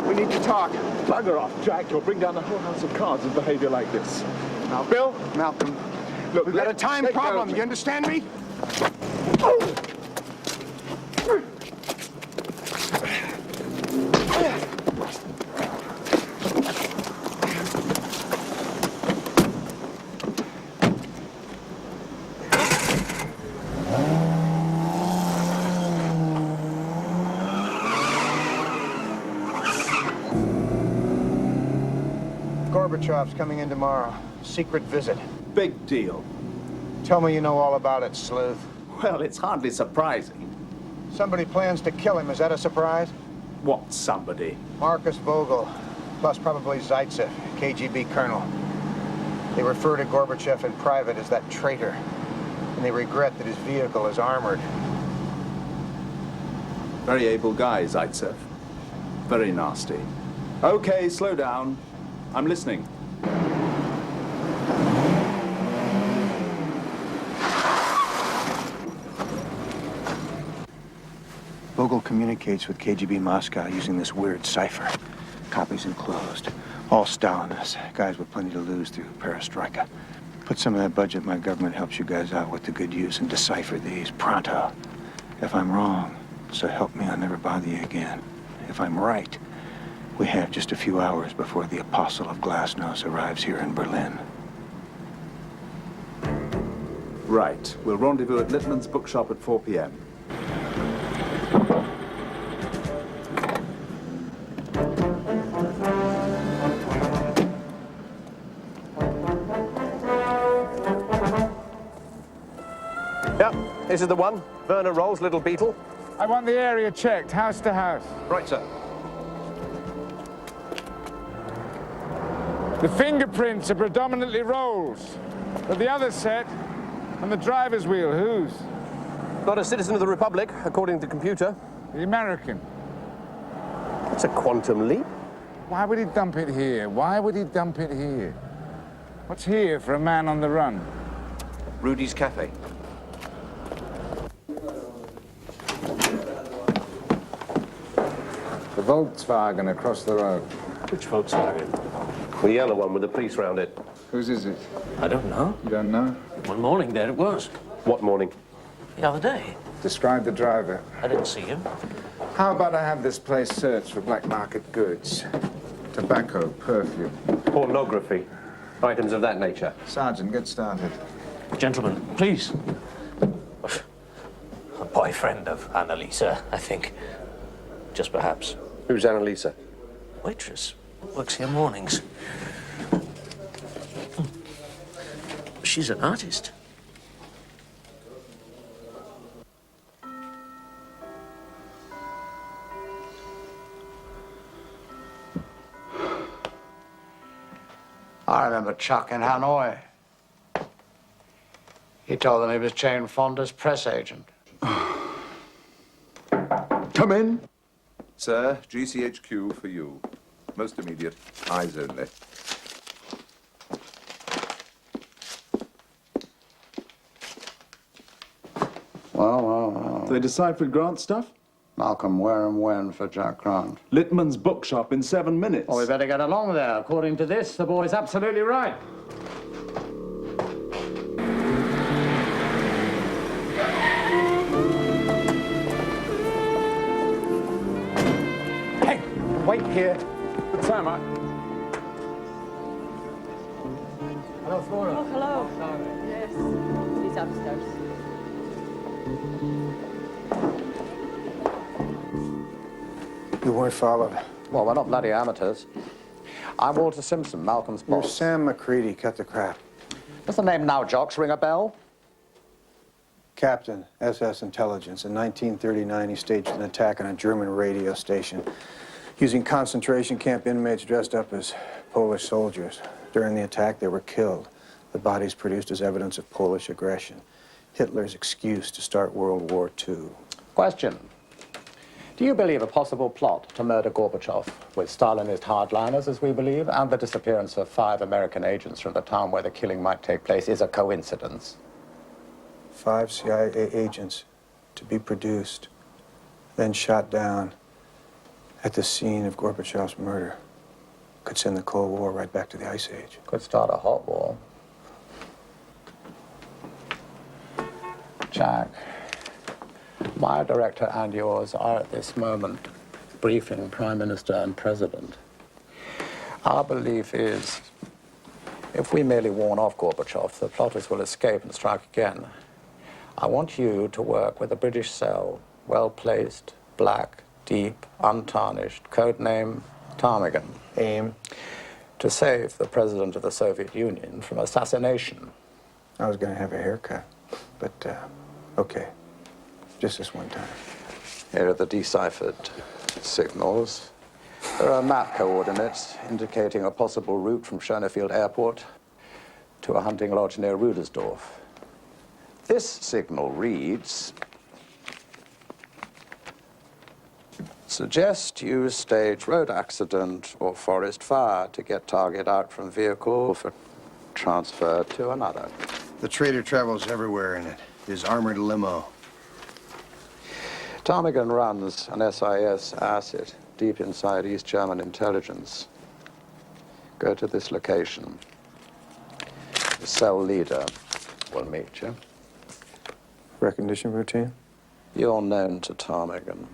We need to talk. Bugger off, Jack. You'll bring down the whole house of cards with behavior like this. Now, Bill? Malcolm, Look, we've got a time problem. You understand me? Gorbachev's coming in tomorrow. Secret visit. Big deal. Tell me you know all about it, sleuth. Well, it's hardly surprising. Somebody plans to kill him. Is that a surprise? What somebody? Marcus Vogel, plus probably Zaitsev, KGB colonel. They refer to Gorbachev in private as that traitor, and they regret that his vehicle is armored. Very able guy, Zaitsev. Very nasty. Okay, slow down. I'm listening. Vogel communicates with KGB Moscow using this weird cipher. Copies enclosed. All Stalinists. Guys with plenty to lose through perestroika. Put some of that budget my government helps you guys out with to good use and decipher these pronto. If I'm wrong, so help me, I'll never bother you again. If I'm right, we have just a few hours before the apostle of glasnost arrives here in Berlin. Right. We'll rendezvous at Littman's bookshop at 4 p.m. Yep, this is the one. Werner Rolls, Little Beetle. I want the area checked, house to house. Right, sir. The fingerprints are predominantly Rolls, but the other set on the driver's wheel, whose? Not a citizen of the Republic, according to the computer. The American. It's a quantum leap. Why would he dump it here? Why would he dump it here? What's here for a man on the run? Rudy's Cafe. The Volkswagen across the road. Which Volkswagen? The yellow one with the police round it. Whose is it? I don't know. You don't know? One morning there it was. What morning? The other day. Describe the driver. I didn't see him. How about I have this place searched for black market goods? Tobacco, perfume. Pornography. Items of that nature. Sergeant, get started. Gentlemen, please. A boyfriend of Annalisa, I think. Just perhaps. Who's Annalisa? Waitress. Works here mornings. She's an artist. I remember Chuck in Hanoi. He told them he was Jane Fonda's press agent. Come in. Sir, GCHQ for you. Most immediate. Eyes only. Well. They deciphered Grant's stuff? Malcolm, where and when for Jack Grant? Littman's bookshop in 7 minutes. Well, we better get along there. According to this, the boy's absolutely right. Hey, wait here. Good time, Mike. Hello, Flora. Oh, hello. Yes, he's upstairs. You weren't followed. Well, we're not bloody amateurs. I'm Walter Simpson, Malcolm's You're boss. Sam McCready. Cut the crap. Does the name now, Jocks, ring a bell? Captain, SS Intelligence. In 1939, he staged an attack on a German radio station using concentration camp inmates dressed up as Polish soldiers. During the attack, they were killed. The bodies produced as evidence of Polish aggression. Hitler's excuse to start World War II. Question. Do you believe a possible plot to murder Gorbachev with Stalinist hardliners, as we believe, and the disappearance of 5 American agents from the town where the killing might take place is a coincidence? 5 CIA agents to be produced, then shot down at the scene of Gorbachev's murder. Could send the Cold War right back to the Ice Age. Could start a hot war. Jack, my director and yours are at this moment briefing Prime Minister and President. Our belief is, if we merely warn off Gorbachev, the plotters will escape and strike again. I want you to work with a British cell, well-placed, black, deep, untarnished, codename Ptarmigan. Aim? To save the President of the Soviet Union from assassination. I was going to have a haircut, but okay. Just this one time. Here are the deciphered signals. There are map coordinates indicating a possible route from Schonefield Airport to a hunting lodge near Rudersdorf. This signal reads, suggest use stage road accident or forest fire to get target out from vehicle for transfer to another. The trader travels everywhere in it. His armored limo. Ptarmigan runs an SIS asset deep inside East German intelligence. Go to this location. The cell leader will meet you. Recognition routine? You're known to Ptarmigan.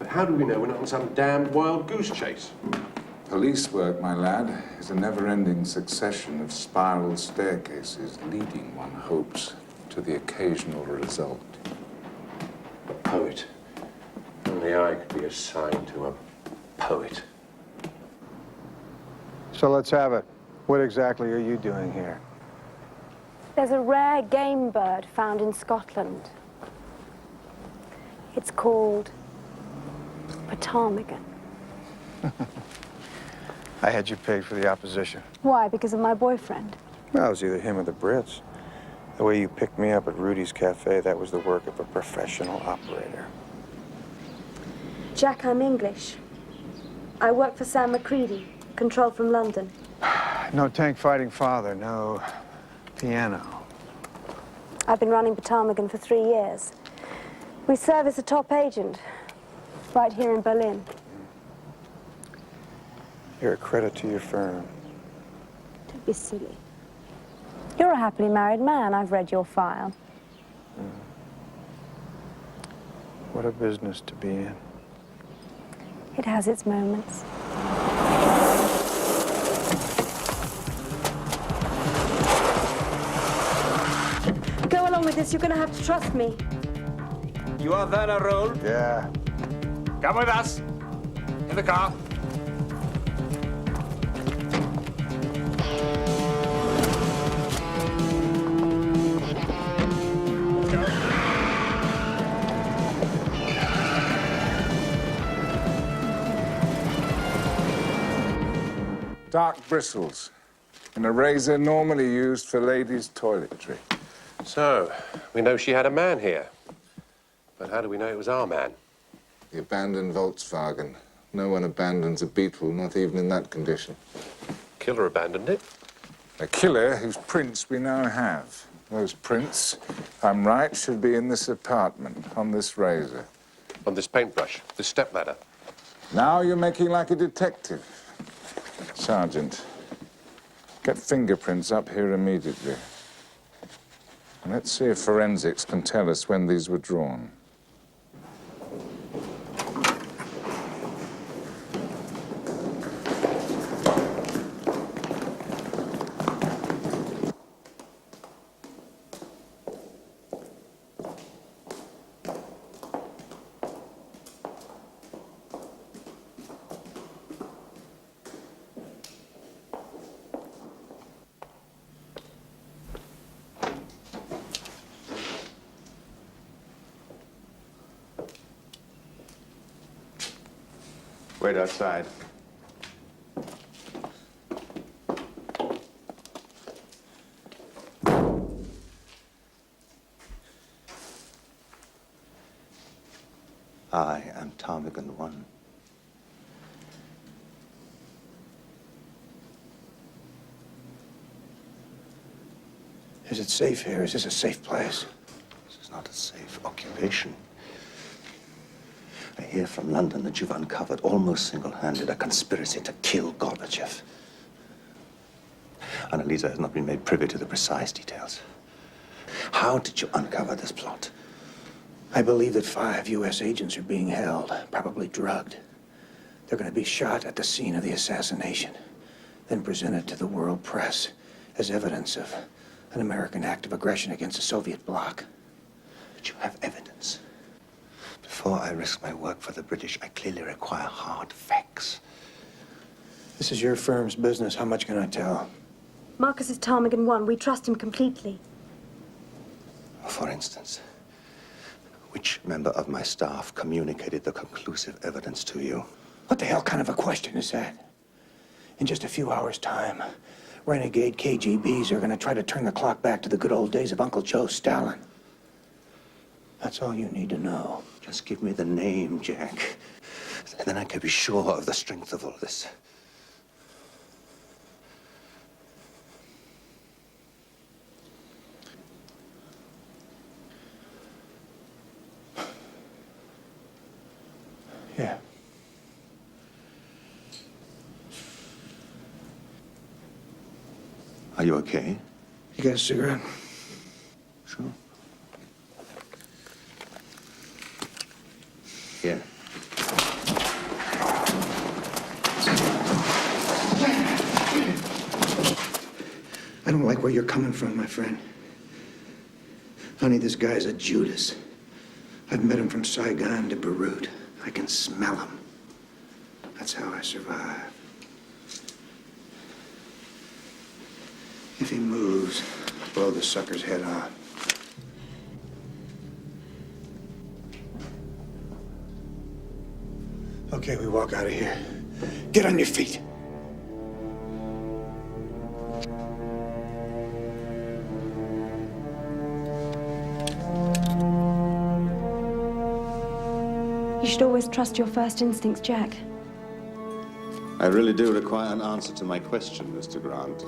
How do we know we're not on some damned wild goose chase? Police work, my lad, is a never-ending succession of spiral staircases leading, one hopes, to the occasional result. A poet. Only I could be assigned to a poet. So let's have it. What exactly are you doing here? There's a rare game bird found in Scotland. It's called ptarmigan. I had you pegged for the opposition. Why? Because of my boyfriend? Well, it was either him or the Brits. The way you picked me up at Rudy's Cafe, that was the work of a professional operator. Jack, I'm English. I work for Sam McCready, control from London. No tank fighting father, no piano. I've been running Ptarmigan for 3 years. We service a top agent right here in Berlin. You're a credit to your firm. Don't be silly. You're a happily married man. I've read your file. What a business to be in. It has its moments. Go along with this. You're going to have to trust me. You are Werner Roll? Yeah. Come with us. In the car. Dark bristles, and a razor normally used for ladies' toiletry. So, we know she had a man here. But how do we know it was our man? The abandoned Volkswagen. No one abandons a Beetle, not even in that condition. Killer abandoned it. A killer whose prints we now have. Those prints, if I'm right, should be in this apartment, on this razor. On this paintbrush, this stepladder. Now you're making like a detective. Sergeant, get fingerprints up here immediately. And let's see if forensics can tell us when these were drawn. Wait outside. I am Ptarmigan 1. Is it safe here? Is this a safe place? This is not a safe occupation. I hear from London that you've uncovered, almost single-handed, a conspiracy to kill Gorbachev. Annalisa has not been made privy to the precise details. How did you uncover this plot? I believe that 5 U.S. agents are being held, probably drugged. They're going to be shot at the scene of the assassination, then presented to the world press as evidence of an American act of aggression against the Soviet bloc. But you have evidence. Before I risk my work for the British, I clearly require hard facts. This is your firm's business. How much can I tell? Marcus is Ptarmigan 1. We trust him completely. For instance, which member of my staff communicated the conclusive evidence to you? What the hell kind of a question is that? In just a few hours' time, renegade KGBs are going to try to turn the clock back to the good old days of Uncle Joe Stalin. That's all you need to know. Just give me the name, Jack. And then I can be sure of the strength of all this. Yeah. Are you okay? You got a cigarette? Sure. Here. I don't like where you're coming from, my friend. Honey, this guy's a Judas. I've met him from Saigon to Beirut. I can smell him. That's how I survive. If he moves, blow the sucker's head off. Okay, we walk out of here. Get on your feet. You should always trust your first instincts, Jack. I really do require an answer to my question, Mr. Grant.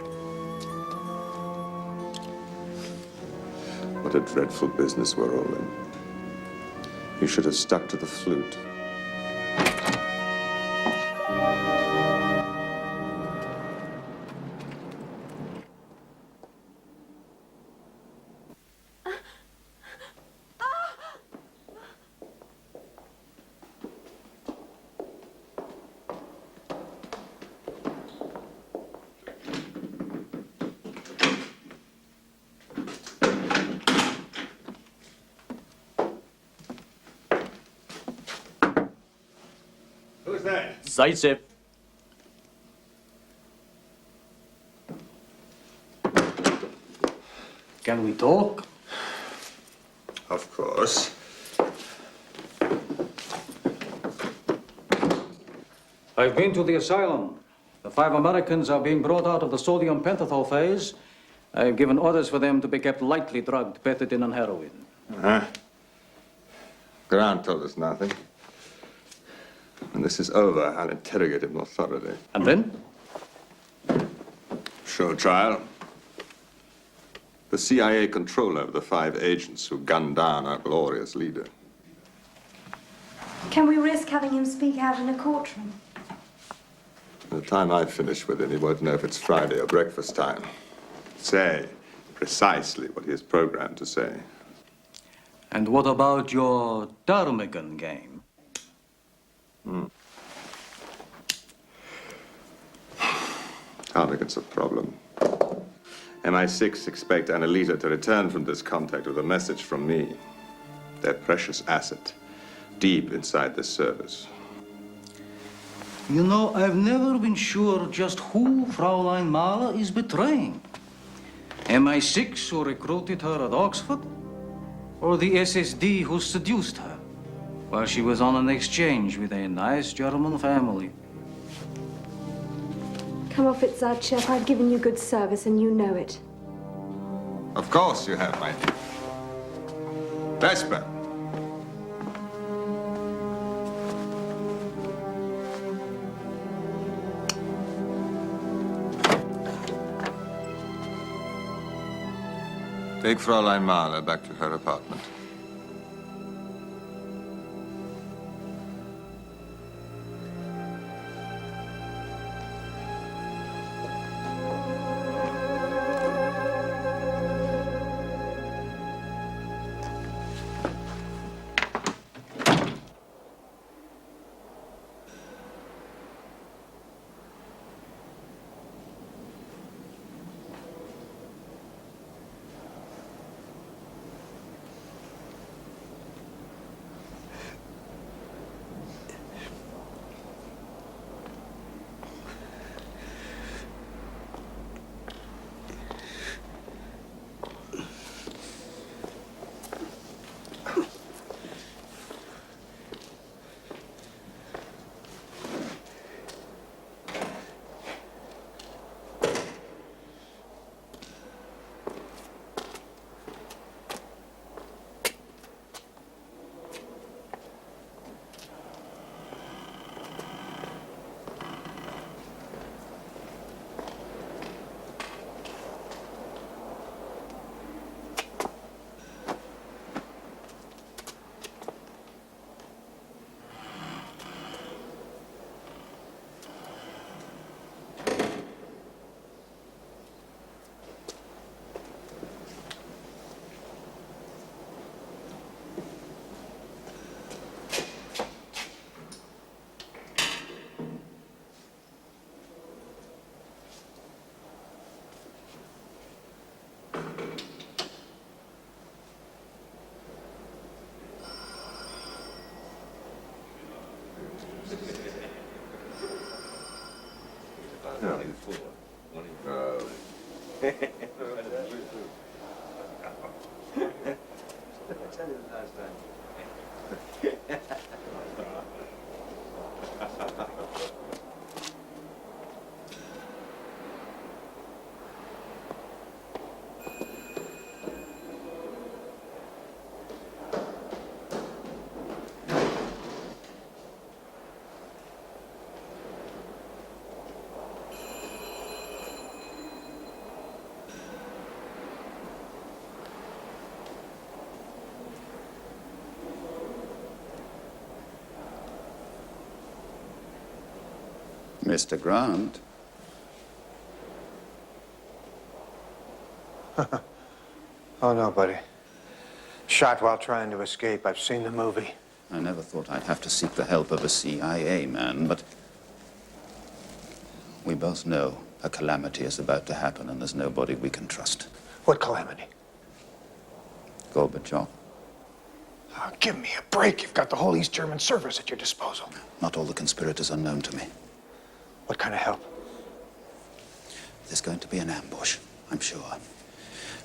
What a dreadful business we're all in. You should have stuck to the flute. Who's that? Zaitsev. Can we talk? Of course. I've been to the asylum. The 5 Americans are being brought out of the sodium pentothal phase. I've given orders for them to be kept lightly drugged, betadine and heroin. Grant told us nothing. When this is over, I'll interrogate him more thoroughly. And then? Show trial. The CIA control over the 5 agents who gunned down our glorious leader. Can we risk having him speak out in a courtroom? By the time I finish with him, he won't know if it's Friday or breakfast time. Say precisely what he is programmed to say. And what about your Ptarmigan game? Ptarmigan's a problem. MI6 expect Annalisa to return from this contact with a message from me. Their precious asset, deep inside this service. You know, I've never been sure just who Fraulein Mahler is betraying. MI6 who recruited her at Oxford? Or the SSD who seduced her? while she was on an exchange with a nice German family. Come off it, Zadchef. I've given you good service, and you know it. Of course you have, my dear. Vesper. Take Fräulein Mahler back to her apartment. Mr. Grant. Oh, no, buddy. Shot while trying to escape. I've seen the movie. I never thought I'd have to seek the help of a CIA man, but we both know a calamity is about to happen and there's nobody we can trust. What calamity? Gorbachev. Oh, give me a break. You've got the whole East German service at your disposal. Not all the conspirators are known to me. What kind of help? There's going to be an ambush, I'm sure.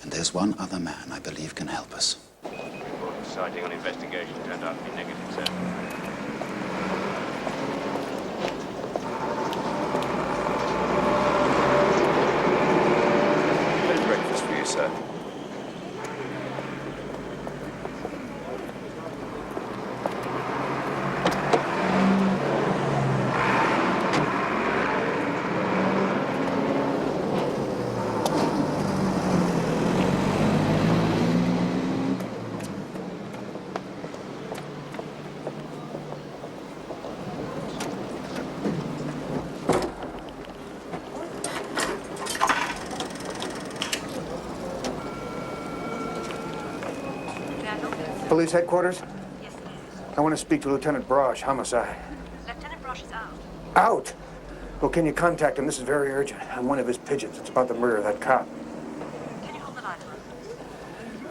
And there's one other man I believe can help us. Report of sighting on investigation turned out to be negative, sir. Bed and breakfast for you, sir. Police headquarters? Yes, I want to speak to Lieutenant Brosh, homicide. Lieutenant Brosh is out. Out? Well, can you contact him? This is very urgent. I'm one of his pigeons. It's about the murder of that cop. Can you hold the line?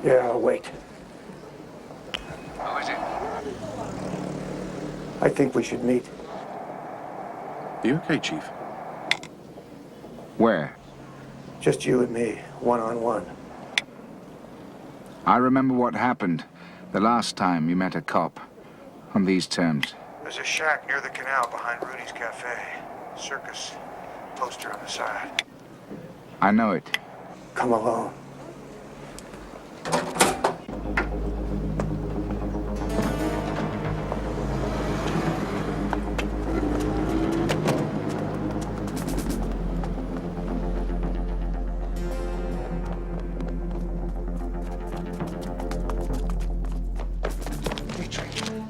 Yeah, I'll wait. Who is it? I think we should meet. Are you okay, Chief? Where? Just you and me, one-on-one. I remember what happened the last time you met a cop. on these terms? There's a shack near the canal behind Rudy's Cafe. Circus poster on the side. I know it. Come alone.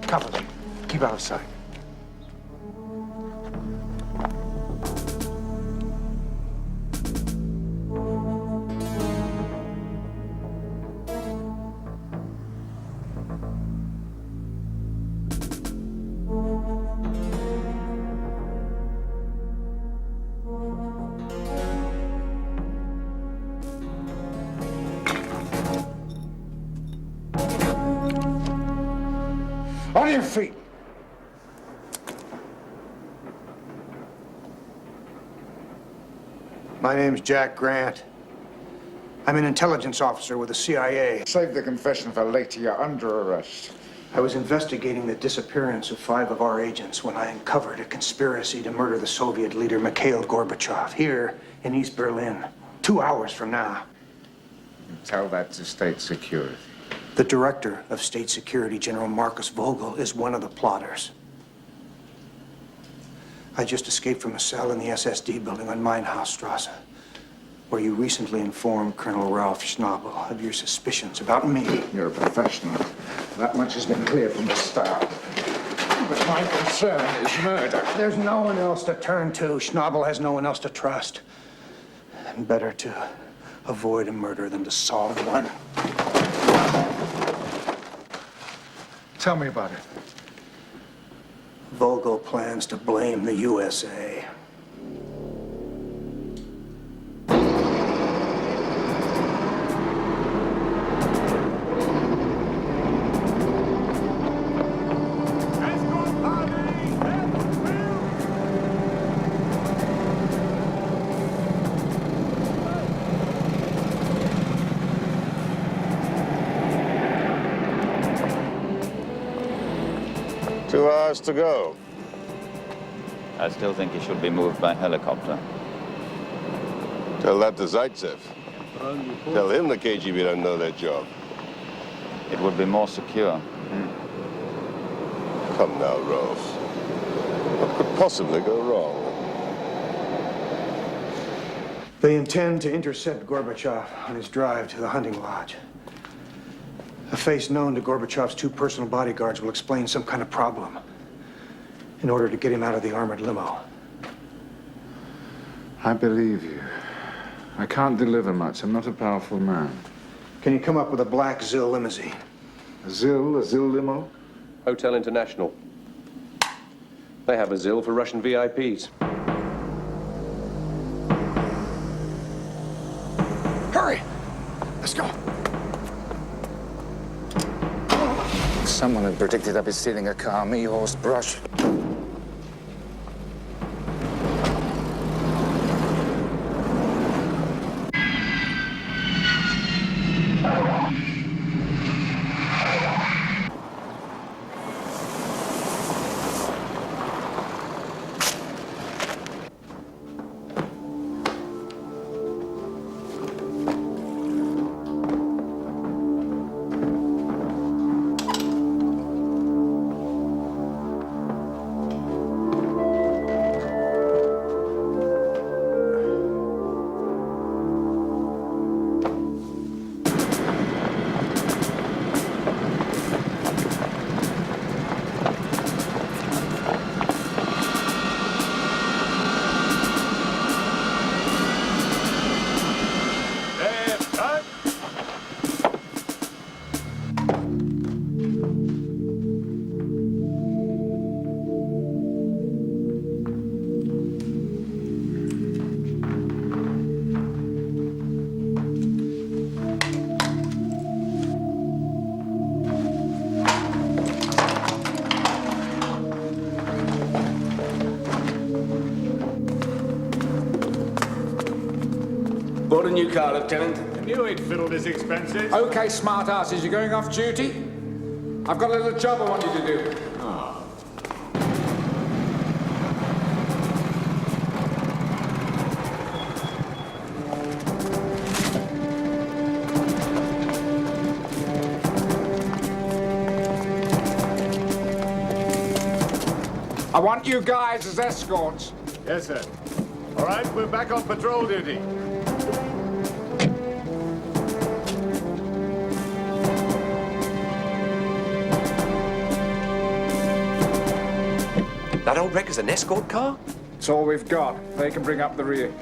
Cover them. Keep out of sight. On your feet. My name's Jack Grant. I'm an intelligence officer with the CIA. Save the confession for later. You're under arrest. I was investigating the disappearance of 5 of our agents when I uncovered a conspiracy to murder the Soviet leader Mikhail Gorbachev here in East Berlin, 2 hours from now. Tell that to state security. The director of State Security, General Marcus Vogel, is one of the plotters. I just escaped from a cell in the SSD building on Meinhausstrasse, where you recently informed Colonel Ralph Schnabel of your suspicions about me. You're a professional. That much has been clear from the start. But my concern is murder. There's no one else to turn to. Schnabel has no one else to trust. And better to avoid a murder than to solve one. Tell me about it. Vogel plans to blame the USA. To go. I still think he should be moved by helicopter. Tell that to Zaitsev. Tell him the KGB don't know their job. It would be more secure. Come now, Rolf. What could possibly go wrong? They intend to intercept Gorbachev on his drive to the hunting lodge. A face known to Gorbachev's 2 personal bodyguards will explain some kind of problem in order to get him out of the armored limo. I believe you. I can't deliver much. I'm not a powerful man. Can you come up with a black ZIL limousine? A ZIL limo? Hotel International. They have a ZIL for Russian VIPs. Hurry! Let's go. Someone had predicted I'd be stealing a car, me, horse, brush. Bought a new car, Lieutenant. I knew he'd fiddled his expenses. Okay, smart asses, you're going off duty? I've got a little job I want you to do. Oh, want you guys as escorts. Yes, sir. All right, we're back on patrol duty. That old wreck is an escort car? It's all we've got. They can bring up the rear.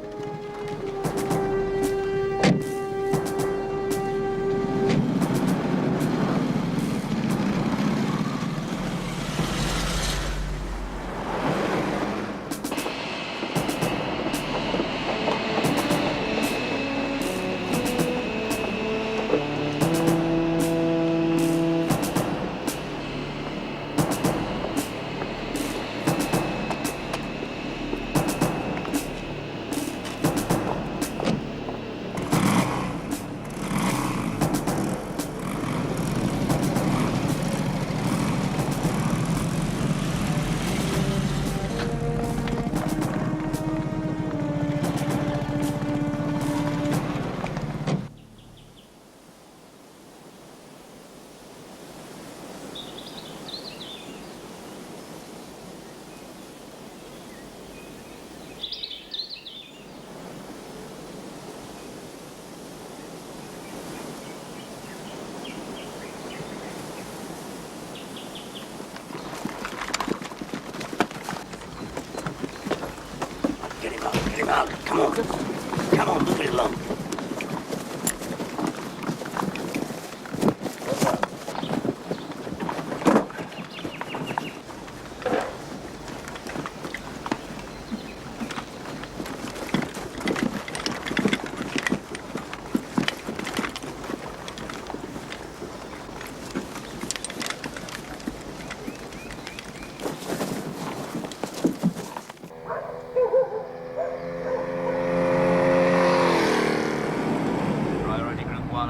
Come on. Come on, move it along.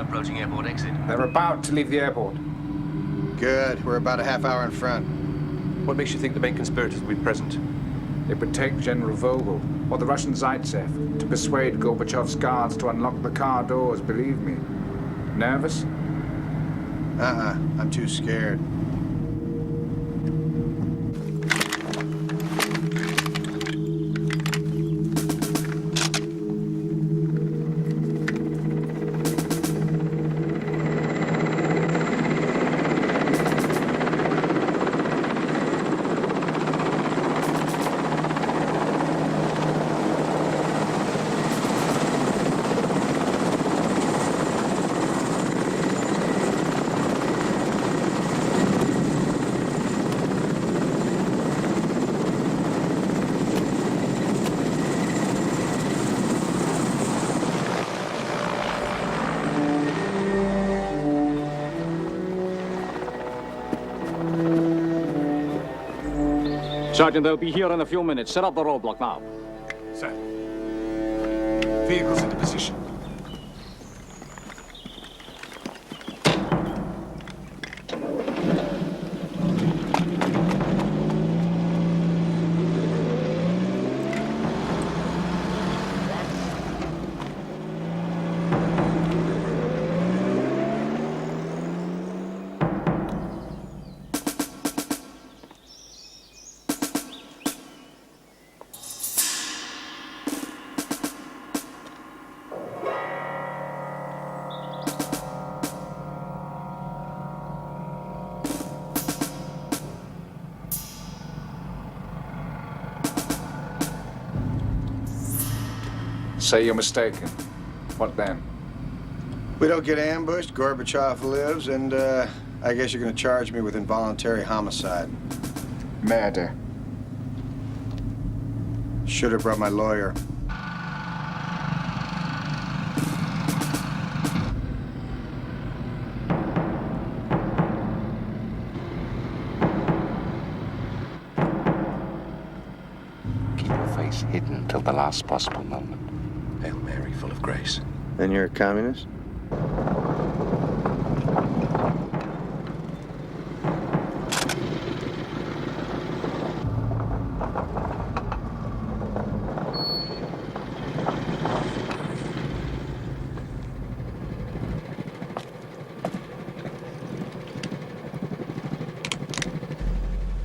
Approaching airport exit. They're about to leave the airport. Good. We're about a half hour in front. What makes you think the main conspirators will be present? It would take General Vogel or the Russian Zaitsev to persuade Gorbachev's guards to unlock the car doors, believe me. Nervous? I'm too scared. Sergeant, they'll be here in a few minutes. Set up the roadblock now. Sir. Vehicles into position. Say you're mistaken. What then? We don't get ambushed, Gorbachev lives, and I guess you're going to charge me with involuntary homicide. Murder. Should have brought my lawyer. Keep your face hidden till the last possible moment. Hail Mary, full of grace. Then you're a communist?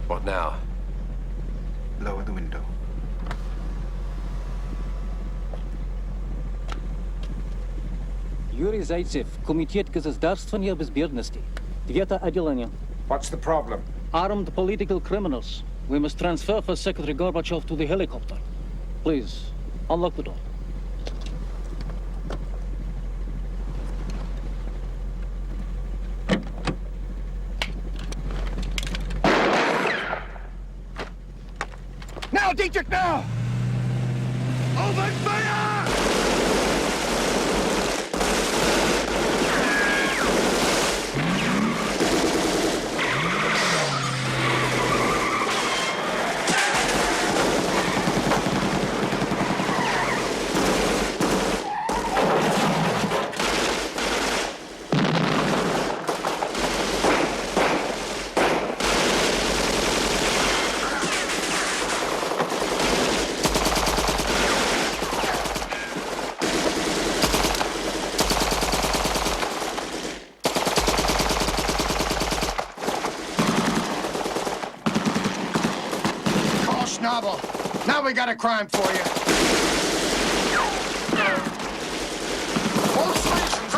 What now? Юрий Зайцев, Комитет государственной безбедности. Девятое отделение. What's the problem? Armed political criminals. We must transfer for Secretary Gorbachev to the helicopter. Please, unlock the door. Now, Dietrich, now! Open fire! Now we got a crime for you. All stations.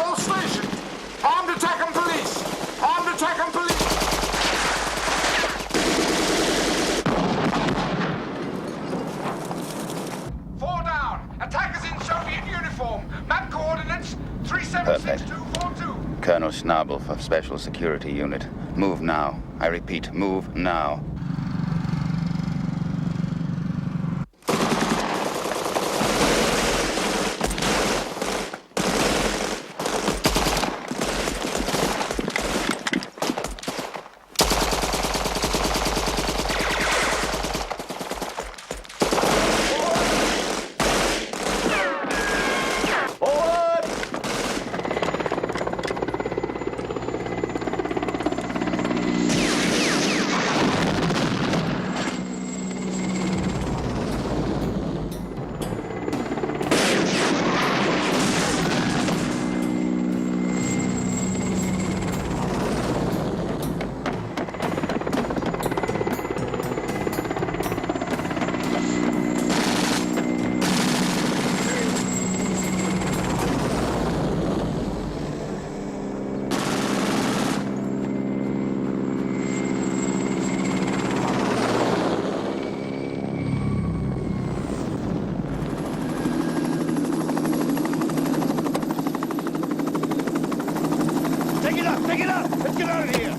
Armed attack on police. Armed attack on police. Four down. Attackers in Soviet uniform. Map coordinates 376242. Colonel Schnabel for Special Security Unit. Move now. I repeat, move now. Pick it up! Let's get out of here!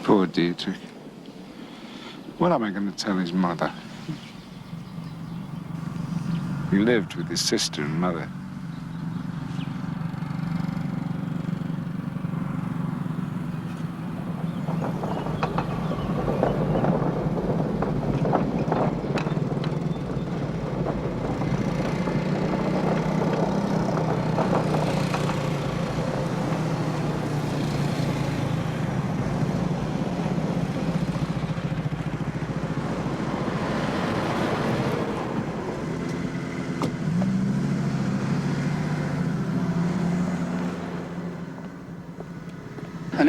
Poor Dietrich. What am I going to tell his mother? He lived with his sister and mother.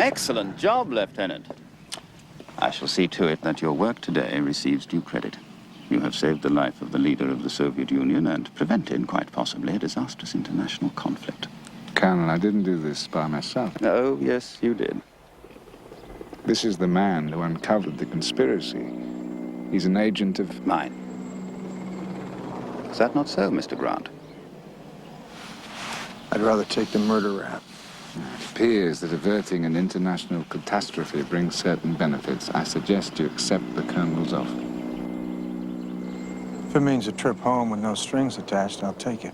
An excellent job, Lieutenant. I shall see to it that your work today receives due credit. You have saved the life of the leader of the Soviet Union and prevented, quite possibly, a disastrous international conflict. Colonel, I didn't do this by myself. Oh, yes, you did. This is the man who uncovered the conspiracy. He's an agent of mine. Is that not so, Mr. Grant? I'd rather take the murder rap. It appears that averting an international catastrophe brings certain benefits. I suggest you accept the Colonel's offer. If it means a trip home with no strings attached, I'll take it.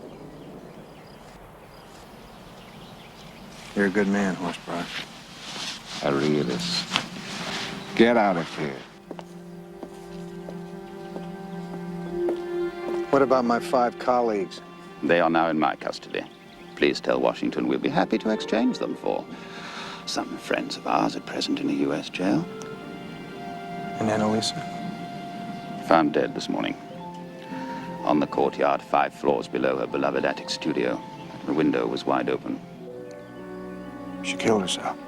You're a good man, Horsebrook. A realist. Get out of here. What about my 5 colleagues? They are now in my custody. Please tell Washington we'll be happy to exchange them for some friends of ours at present in a U.S. jail. And Annalisa? Found dead this morning. On the courtyard, 5 floors below her beloved attic studio. The window was wide open. She killed herself.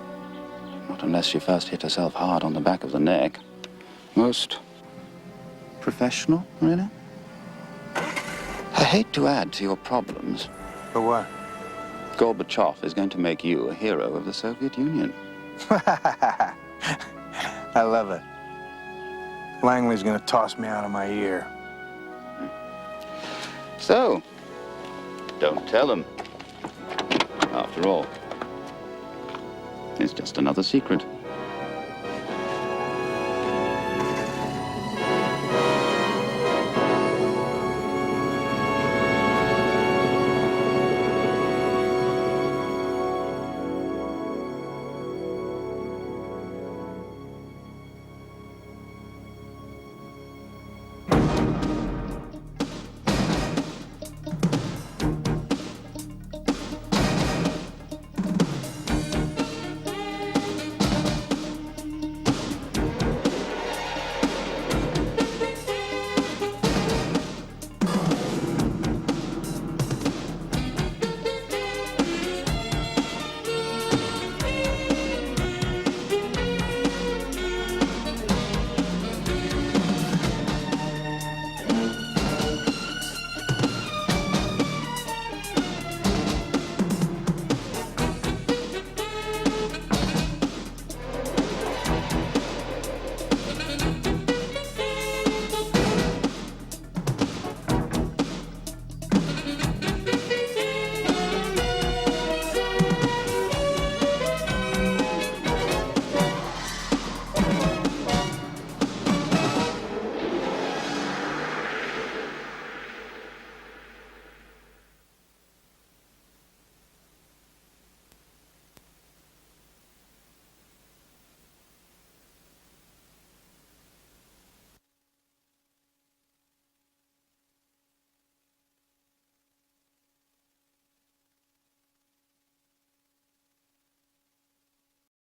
Not unless she first hit herself hard on the back of the neck. Most professional, really. I hate to add to your problems. But what? Gorbachev is going to make you a hero of the Soviet Union. I love it. Langley's gonna toss me out of my ear. So, don't tell him. After all, it's just another secret.